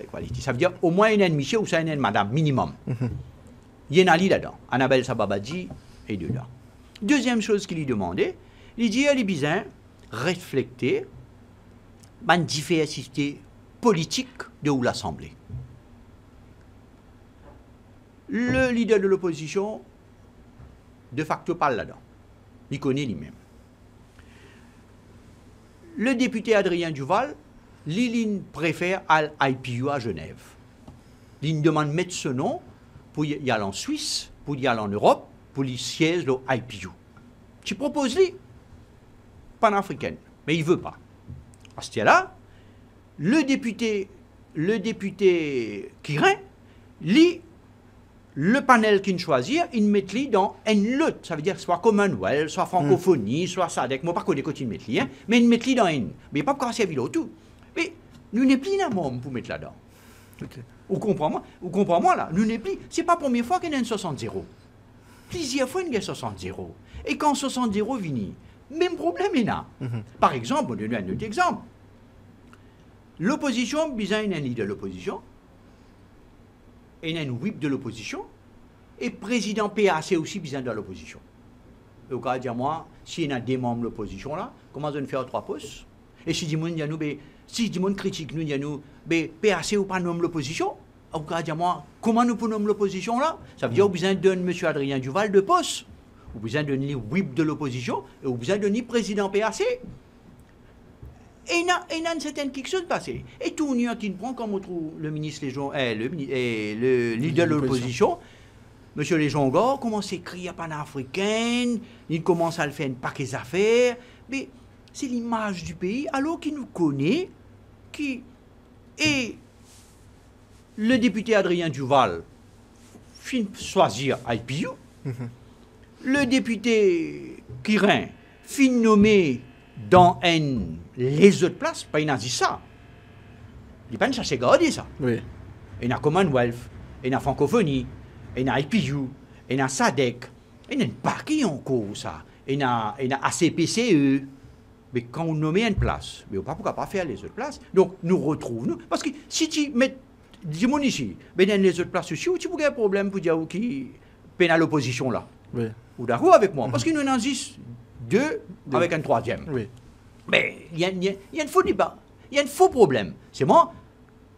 equality. Ça veut dire au moins un monsieur ou ça une madame, minimum. Il y en a là-dedans. Annabelle Sababadji est dedans. Deuxième chose qu'il lui demandait, il dit qu'il a besoin de refléter la diversité politique de l'Assemblée. Le leader de l'opposition, de facto, parle là-dedans. Il connaît lui-même. Le député Adrien Duval, il préfère à l'IPU à Genève. Il demande de mettre ce nom pour y aller en Suisse, pour y aller en Europe, pour les sièges de l'IPU. Tu proposes lui panafricaine, mais il ne veut pas. À ce là le député Kirin, lui, le panel qu'il choisit, il met lui dans une lutte. Ça veut dire soit Commonwealth, soit francophonie, soit SADC. Moi, pas qu'on écoute, il met lui, hein, mais il met lui dans une. Mais il n'y a pas encore assez de tout. Mais nous n'est plus un homme pour mettre là-dedans. Okay. Vous comprenez là? Nous n'est plus. C'est pas la première fois qu'il y a une 60-0. Plusieurs fois, il y a 60-0. Et quand 60-0 vient, même problème est là. Par exemple, on donne un autre exemple. L'opposition, besoin d'un leader de l'opposition, et un whip de l'opposition, et président PAC aussi besoin de l'opposition. Et au cas de dire, moi, s'il y a des membres de l'opposition là, comment on faire 3 postes? Et si du monde critique nous, il y a nous, PAC ou pas nomme l'opposition? Au cas de dire, moi, comment nous pouvons nommer l'opposition là? Ça veut dire, vous besoin de M. Adrien Duval de poste. Vous besoin de donner whip de l'opposition, et vous besoin de donner président PAC. Et il y a une certaine quelque chose passé. Et tout le monde qui prend comme on trouve le ministre le leader de l'opposition, M. Léjongo, commence à écrire panafricaine, il commence à le faire un paquet d'affaires, mais c'est l'image du pays, alors qu'il nous connaît, et le député Adrien Duval fin choisir IPU, le député Kirin fin nommé dans les autres places, pas il a dit ça. Il pas ça c'est gardé ça. Oui. Il y a Commonwealth, il y a francophonie, il y a IPU, il y a SADC, il y a un paquet encore ça. Il y a ACPCE. Mais quand on nomme une place, mais on ne peut pas faire les autres places. Donc nous retrouvons, parce que si tu mets du monde ici, mais dans les autres places aussi, tu peux avoir un problème pour dire qui peine à l'opposition là. Oui. Ou d'accord avec moi, parce qu'il nous en existe 2 avec un 3e. Oui. Mais il y a un faux débat, il y a un faux problème. C'est moi,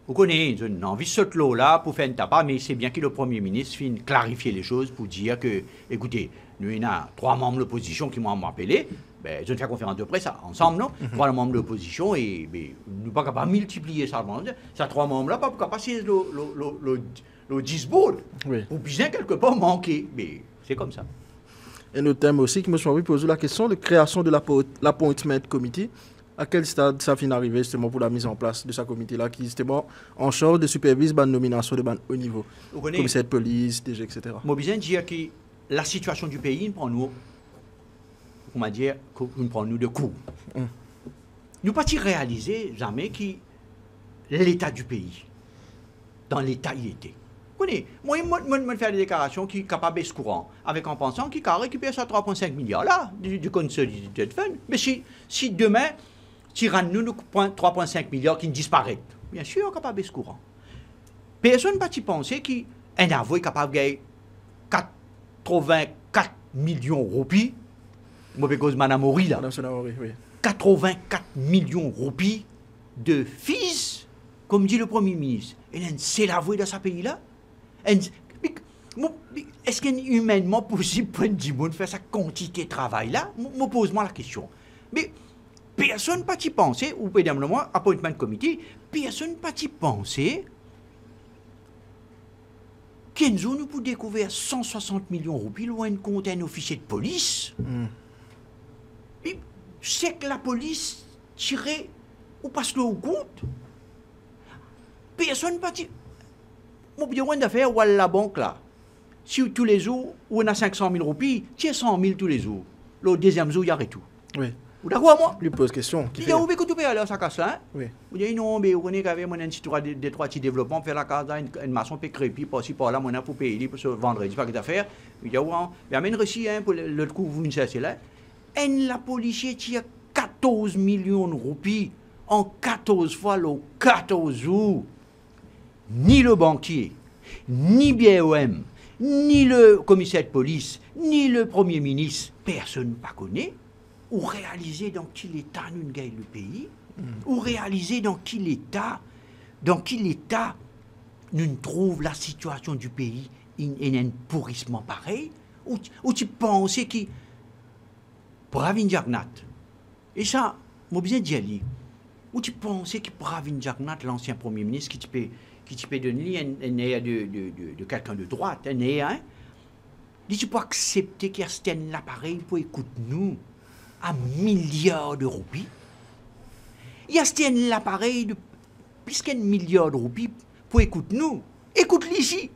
vous connaissez, j'ai envie de sauter l'eau là pour faire un tabac, mais c'est bien que le Premier ministre finisse clarifier les choses pour dire que, écoutez, nous, il y a 3 membres de l'opposition qui m'ont appelé, ben, je vais faire conférence de presse ensemble, non? 3 membres de l'opposition, et ben, nous ne sommes pas capables de multiplier ça. Ces 3 membres-là, pas pour passer le 10 board, Oui. pour bien quelque part manquer. Mais c'est comme ça. Et notre thème aussi, qui me suis posé la question de création de l'appointment committee. À quel stade ça finit d'arriver justement pour la mise en place de ce comité-là qui est justement en charge de superviser la nomination de haut niveau, commissaire de police, DG, etc. Moi, besoin de dire que la situation du pays prend nous, comment dire, nous prend nous de coups. Nous ne pas réaliser jamais que l'état du pays, dans l'état il était. Moi, je fais des déclarations qui sont capables de courant, avec en pensant qu'il a récupéré ça 3,5 milliards là, du Consolidated Fund. Mais si demain, tu nous 3,5 milliards qui disparaissent, bien sûr, capable de courant. Personne n'a pas pensé qu'un avoué est capable de gagner 84 millions de roupies. Moi, je cause Madame Ori là. Madame Sonawari, oui. 84 millions de roupies de fils, comme dit le Premier ministre. Et c'est l'avoué dans ce pays-là. Est-ce qu'il est humainement possible pour un Dimoun de faire sa quantité de travail-là? Je pose-moi la question. Mais personne n'a pas y pensé, ou peut-être moi, appointment committee, personne n'a pas y pensé qu'Enzo nous peut découvrir 160 millions de roupies loin de compte un officier de police. C'est que la police tirait ou passe le au compte. Personne n'a pas dit. Mon bureau d'affaires ou à la banque là. Si tous les jours, on a 500 000 roupies, tu as 100 000 tous les jours. Le deuxième jour, il y a tout. Oui. Vous d'accord, moi? Lui pose question. Il y a oublié que tu peux aller à sa casse là. Oui. Vous dites non, mais vous connaissez qu'avec mon institut des trois petits développements, faire la case, une maçon peut crépi, par-ci, par-là, mon pour payer, pour ce vendredi, pas que d'affaires. Il y a mais amène reçu, pour le coup, vous c'est là. Et la policier tire 14 millions de roupies en 14 fois le 14 jours. Ni le banquier, ni BOM, ni le commissaire de police, ni le premier ministre, personne ne connaît, ou réaliser dans quel état nous gagne le pays, ou réaliser dans quel état nous trouve la situation du pays, un pourrissement pareil, ou tu pensais que Pravin Jagnat, et ça, moi bien dit, ou tu pensais que Pravin Jagnat, l'ancien premier ministre, qui peut donner un air de quelqu'un de droite, un air, hein, tu peux accepter qu'il y ait un appareil pour écouter nous à milliards de roupies. Il y a un appareil de plus qu'un milliard de roupies pour écouter nous. Écoute-le ici.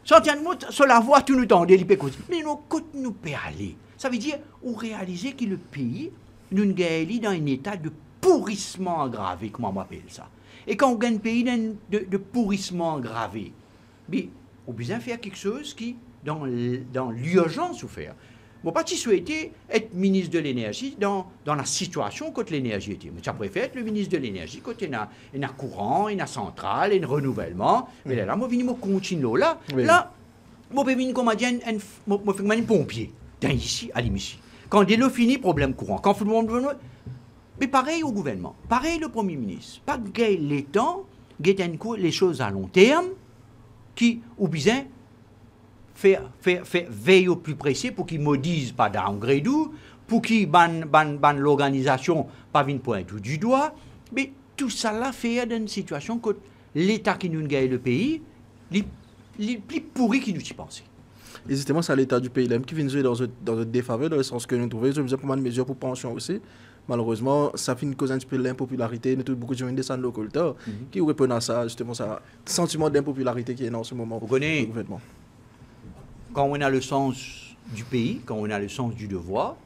Certainement, sur la voix, tu nous tendais, mais nous, quand nous peut aller, ça veut dire, on réaliser que le pays, nous gagne dans un état de pourrissement aggravé, comment on appelle ça. Et quand on gagne un pays de pourrissement aggravé, mais on a besoin de faire quelque chose qui, dans l'urgence, ou faire. Moi, pas souhaité être ministre de l'énergie dans la situation quand l'énergie était. Mais tu préfères être le ministre de l'énergie quand il y a un courant, il y a centrale, un renouvellement. Mais là, moi, je vais continuer là. Oui. Là, moi, je vais comme un pompier. Ici, à l'ici. Quand il est fini, problème courant. Quand tout le monde veut. Mais pareil au gouvernement, pareil le Premier ministre. Pas que les temps, les choses à long terme, qui, ou bien, faire veille au plus précis pour qu'ils ne disent pas downgrade, pour qu'ils ban l'organisation pas une pointe du doigt. Mais tout ça là fait dans une situation que l'État qui nous gagne le pays, les plus pourris qui nous y pensent. Et justement, c'est l'état du pays là qui vient jouer dans un défaveur, dans le sens que nous trouvons, je pour une mesure pour pension aussi. Malheureusement, ça finit cause un petit peu l'impopularité, nous avons beaucoup de gens qui descendent le culture, qui répondent à ça, justement, ça sentiment d'impopularité qui est dans ce moment. Vous connaissez, quand on a le sens du pays, quand on a le sens du devoir,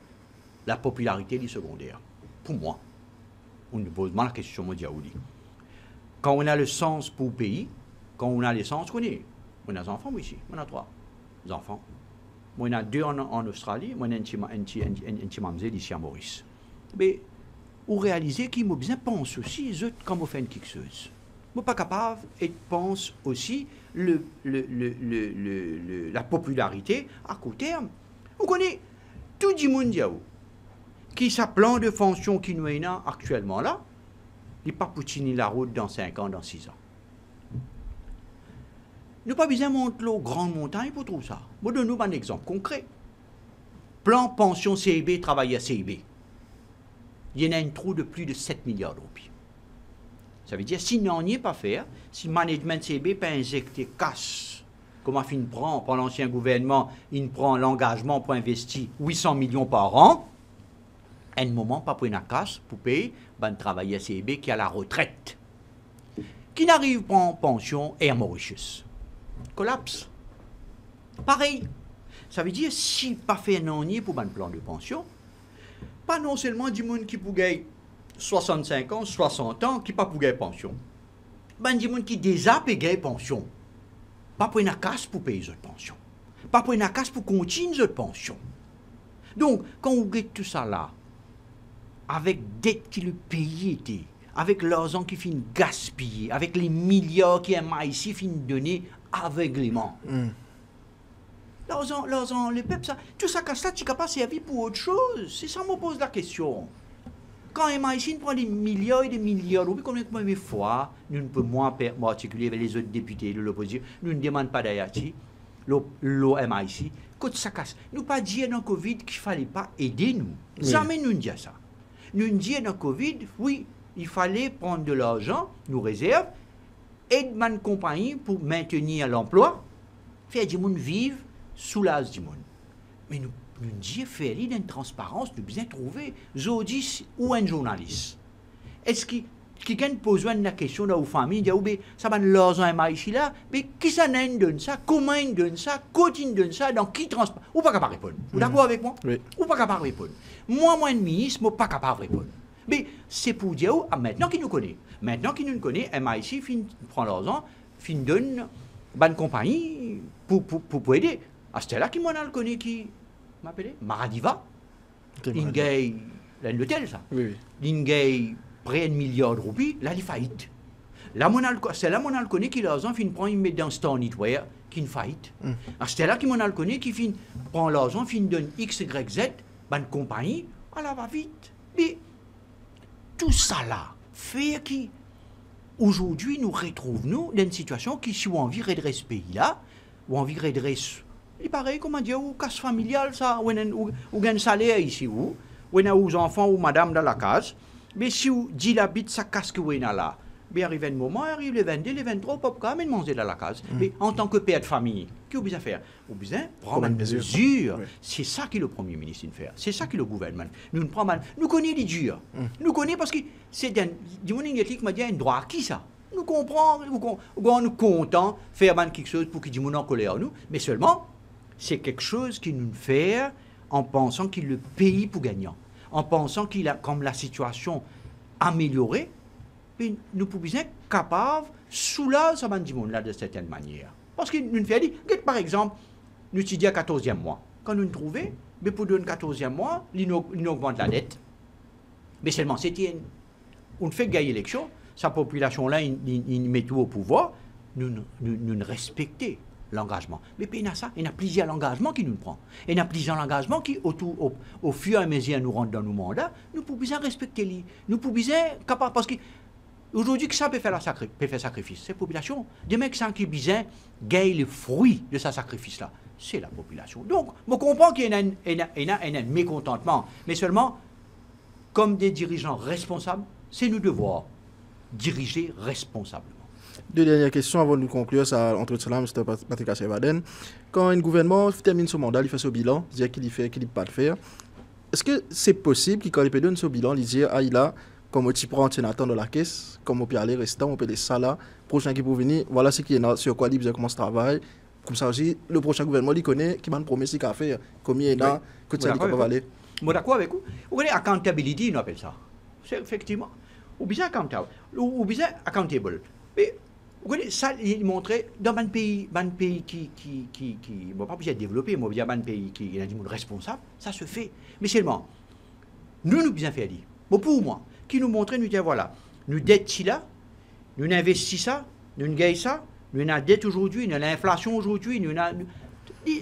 la popularité est secondaire. Pour moi, on ne pose pas la question, moi, Diaouli. Quand on a le sens pour le pays, quand on a le sens, on a des enfants, moi, ici, on a 3 enfants. Moi, on a 2 en Australie, moi, on a un petit mamzelle ici à Maurice. Mais, vous réalisez qu'il m'a besoin de penser aussi, quand vous faites quelque chose. Je ne suis pas capable et pense aussi la popularité à court terme. Vous connaissez tout le monde qui sa plan de fonction qui nous est actuellement là, il n'est pas poutiner la route dans 5 ans, dans 6 ans. Nous n'avons pas besoin de monter aux grandes montagnes pour trouver ça. Je donne un exemple concret. Plan pension CIB, travail à CIB. Il y en a un trou de plus de 7 milliards de roupies. Ça veut dire, si on n'y est pas faire, si le management CB peut injecter cash, comme il prend, par l'ancien gouvernement, il prend l'engagement pour investir 800 millions par an, à un moment, pas pour une cash, pour payer, ben, travailler à CB qui a la retraite, qui n'arrive pas en pension et à Mauritius. Collapse. Pareil. Ça veut dire, si pas fait un an pour un plan de pension, pas non seulement du monde qui peut gagner 65 ans, 60 ans, qui pas pour gagner pension. ben des gens qui déjà payent pension. Pas pour une casse pour payer les pensions. Pas pour une casse pour continuer les pensions. Donc, quand vous regardez tout ça là, avec dette qui le pays était, avec l'argent qui finit gaspiller, avec les milliards qui MIC finit donner aveuglément. L'argent, le peuple, ça, tout ça, ça, tu n'as pas servi pour autre chose. C'est ça me pose la question. Quand MIC prend des milliards et des milliards, combien de fois, nous ne pouvons moins articuler avec les autres députés de l'opposition, nous ne demandons pas d'Ayati, l'OMIC, quand ça casse. Nous ne pas dire dans le Covid qu'il ne fallait pas aider nous. Oui. Jamais nous ne disons ça. Nous disons dans le Covid, oui, il fallait prendre de l'argent, nous réserve, aider ma compagnie pour maintenir l'emploi, faire du monde vivre, soulager du monde. Mais nous disons faire une transparence, nous bien trouver, Zodis ou un journaliste. Est-ce qu'il quelqu'un pose une question dans vos familles, dit, oh, ça va l'argent ici là, mais qui ça donne ça, comment il donne ça, quand il donne ça, dans qui transport, ou pas capable de répondre. Vous d'accord avec moi? Oui. Ou pas capable de répondre. Moi, un ministre, moi, pas capable de répondre. Mais c'est pour dire, maintenant qu'il nous connaît, MIC prend l'argent, donne bonne compagnie pour aider. À ce là qui m'en a le connaît qui m'appelait Maradiva. L'ingay, l'hôtel ça. Oui. L'ingay, près de 1 milliard de roupies, là, il faillite. C'est là mon connaît qui l'argent prend il met dans ce temps nettoyer qui une faillite. C'est là qui m'en a le connaît qui prend l'argent donne X Y Z bonne compagnie, elle va vite. Mais tout ça là fait qui aujourd'hui nous retrouvons dans une situation qui si on envie de redresser ce pays là, ou envie de redresser, il paraît comment dire ou casse familiale ça, ou gagne salaire ici ou on a aux enfants ou madame dans la case. Mais si vous dites la bite, ça casse que vous avez là. Mais arrive un moment, arrive les 22, les 23, pas quand même manger dans la case. Mais en tant que père de famille, qu'est-ce que vous besoin faire? Vous besoin prendre une mesure. Oui. C'est ça que le Premier ministre fait. C'est ça que le gouvernement. Nous connaissons les durs. Nous connaissons parce que c'est un. Du monde qui m'a dit un droit à qui ça? Nous comprenons, nous comptons faire quelque chose pour que du monde en colère nous. Mais seulement, c'est quelque chose qui nous fait en pensant qu'il le pays pour gagnant. En pensant qu'il a, comme la situation améliorée, puis nous pouvons être capables de soulager ce monde là de certaine manière. Parce que nous faisons dire, par exemple, nous étudions 14e mois. Quand nous nous trouvons, mais pour le 14e mois, nous augmente la dette. Mais seulement, c'était on fait gagner l'élection, sa population-là, il met tout au pouvoir, nous respectons l'engagement. Mais puis, il y a plusieurs engagements qui nous prennent. Il y a plusieurs engagements qui, au fur et à mesure nous rentrent dans nos mandats, nous pouvons respecter les. Nous pouvons être capables. Parce que aujourd'hui, qui ça peut faire sacrifice? C'est la population. Des mecs qui besoin gagner le fruit de ce sacrifice-là. C'est la population. Donc, je comprends qu'il y a un mécontentement. Mais seulement, comme des dirigeants responsables, c'est nous devoir diriger responsablement. Deux dernières questions avant de nous conclure ça entre cela, M. Patrick Assevaden. Quand un gouvernement termine son mandat, il fait son bilan, il dit qu'il fait, qu'il ne peut pas le faire. Est-ce que c'est possible qu'il, quand il peut donner son bilan, il dit ah, il a, comme tu prends un sénateur dans la caisse, comme on peut aller restant, on peut les ça là, prochain qui peut venir, voilà ce qui est sur quoi il commence à travailler. Comme ça, le prochain gouvernement, il connaît, qui m'a une promesse qu'il a fait, combien il y a, que ça peut aller. Je suis d'accord avec vous. Vous voyez, accountability, on appelle ça. C'est effectivement. Ou bien accountable. Ou bien accountable. Mais, vous voyez, ça, il montrait dans un pays qui bon, pas bien développé, mais un pays qui a des gens responsables, ça se fait. Mais seulement, nous bien fait dire. Bon, pour moi, qui nous montrait, nous disons, voilà, nous dettes là, nous investissons ça, nous gagnons ça, nous avons la dette aujourd'hui, nous avons l'inflation aujourd'hui, nous avons.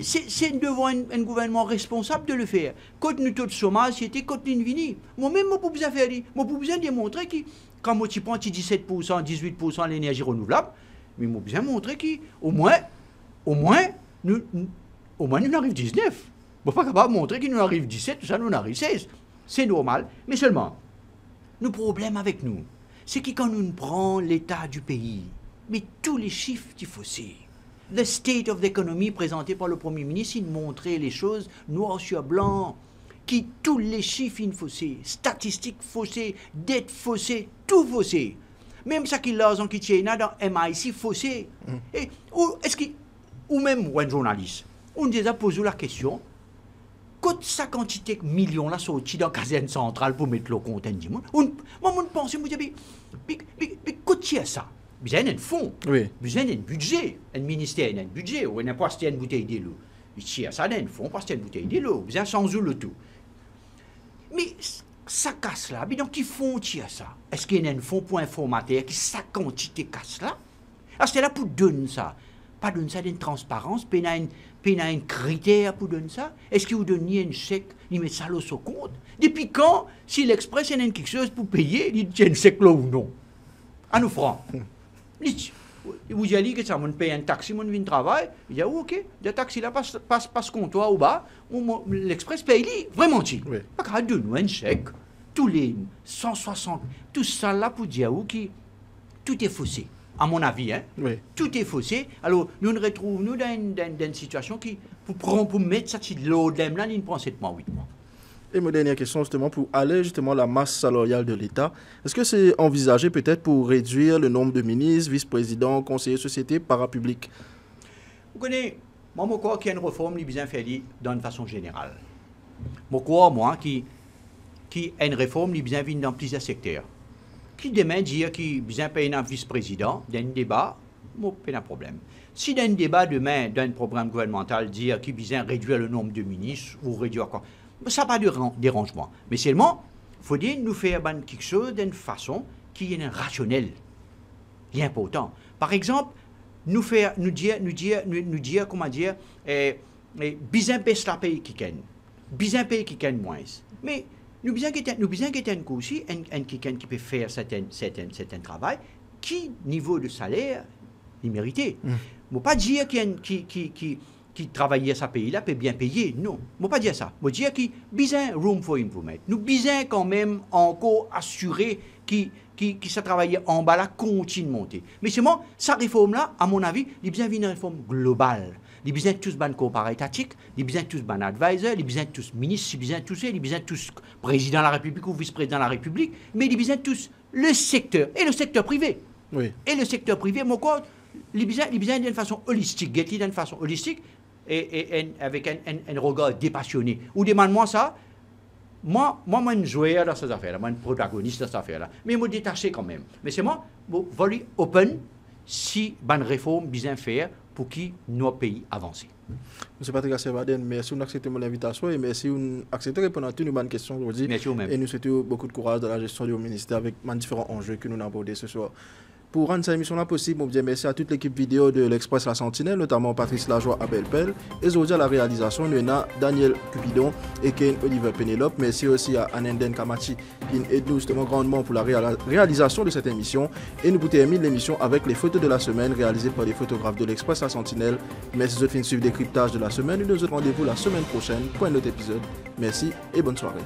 C'est devant un gouvernement responsable de le faire. Quand nous taux de chômage, c'était quand nous venons. Moi-même, je peux faire dire. Je peux bien démontrer que quand moi, tu prends 17%, 18% l'énergie renouvelable, mais je peux bien montrer qu'au moins, nous arrivons 19. Je ne suis pas capable de montrer qu'il nous arrive 17, tout ça, nous arrive 16. C'est normal. Mais seulement, le problème avec nous, c'est que quand nous prenons l'état du pays, mais tous les chiffres, il faut aussi. Le State of the Economy présenté par le Premier ministre, il montrait les choses noir sur blanc, qui tous les chiffres faussés, statistiques faussées, dettes faussées, tout faussé. Même ça qui l'argent qui tient dans MIC faussé. Et ou même un journaliste, on déjà posé la question, quand sa quantité de millions là sorti dans la caserne centrale pour mettre le compte du monde, moi je pense, je me dis, mais quand c'est ça? besoin d'un fonds, Oui. besoin d'un budget, un ministère d'un budget, ou n'importe quelle bouteille de l'eau. Il tire ça d'un fonds parce qu'il y a une bouteille de l'eau, besoin sans eau le tout. Mais ça casse là, mais donc qui font tire ça? Est-ce qu'il y a un fonds pour informateur qui sa quantité casse là? Alors c'est là pour donner ça. Pas donner ça d'une transparence, puis il y a un critère pour donner ça. Est-ce qu'il vous donne un chèque, il met ça au compte? Depuis quand, si l'Express il y a quelque chose pour payer, il tient un chèque là ou non? À nous francs. Vous y allez que ça, on paye un taxi, on vient de travail, il dit ok, le taxi là passe comptoir au bas, l'Express paye lui, vraiment tu. Oui. Pas qu'à donner un chèque, tous les 160, tout ça là pour dire que tout est faussé. À mon avis, hein? Oui. Tout est faussé. Alors, nous nous retrouvons dans une situation qui, pour mettre ça de l'eau de là, il prend 7 mois, 8 mois. Et ma dernière question, justement, pour aller justement la masse salariale de l'État, est-ce que c'est envisagé peut-être pour réduire le nombre de ministres, vice-présidents, conseillers, sociétés, parapublics? Vous connaissez, moi, je crois qu'il y a une réforme qui est bien faite d'une façon générale. Je crois, moi, qu'il y a une réforme qui est bien faite dans plusieurs secteurs. Qui demain dit qu'il y a un vice-président, dans un débat, pas de problème. Si dans un débat demain, dans un programme gouvernemental, dit qu'il y a réduire le nombre de ministres ou réduire quoi, ça n'a pas de dérangement. Mais seulement, il faut dire nous faire quelque chose d'une façon qui est rationnelle, qui est important. Par exemple, nous dire comment dire, bizarre baisse la paye qui gagne, bizarre paye qui gagne moins. Mais nous besoin qu'il y ait un coup aussi, quelqu'un qui peut faire certain travail, qui, niveau de salaire, il mérite. Je ne veux pas dire qui travaille à ce pays-là peut bien payer. Non, je ne veux pas dire ça. Je veux dire qu'il y a besoin room for improvement. Nous besoin quand même encore assurer qui ça travaille en bas là continue de monter. Mais seulement, cette réforme-là, à mon avis, il besoin d'une réforme globale. Il besoin tous ban corps étatique, il besoin tous ban advisor, il besoin tous ministres, il besoin tous il besoin tous président de la République ou vice-président de la République, mais il besoin tous le secteur et le secteur privé. Oui. Et le secteur privé, moi quoi, il besoin d'une façon holistique, d'une façon holistique et avec un regard dépassionné. Ou demande-moi ça. Moi, je suis un joueur dans cette affaire-là, moi, je suis un protagoniste dans cette affaire-là. Mais je me détache quand même. Mais c'est moi, je vais open si une réforme besoin faire pour que nos pays avancent. M. Patrick Assevaden, merci d'accepter mon invitation et merci d'accepter de répondre à toutes nos questions aujourd'hui. Merci vous-même. Et nous souhaitons beaucoup de courage dans la gestion du ministère avec les différents enjeux que nous avons abordés ce soir. Pour rendre cette émission-là possible, on dit merci à toute l'équipe vidéo de l'Express La Sentinelle, notamment Patrice Lajoie à Belpel, et aujourd'hui à la réalisation, nous avons Daniel Cupidon et Ken Oliver Penelope. Merci aussi à Anenden Kamachi qui aide nous justement grandement pour la réalisation de cette émission. Et nous terminons l'émission avec les photos de la semaine réalisées par les photographes de l'Express La Sentinelle. Merci de suivre le décryptage de la semaine et nous nous rendez-vous la semaine prochaine pour un autre épisode. Merci et bonne soirée.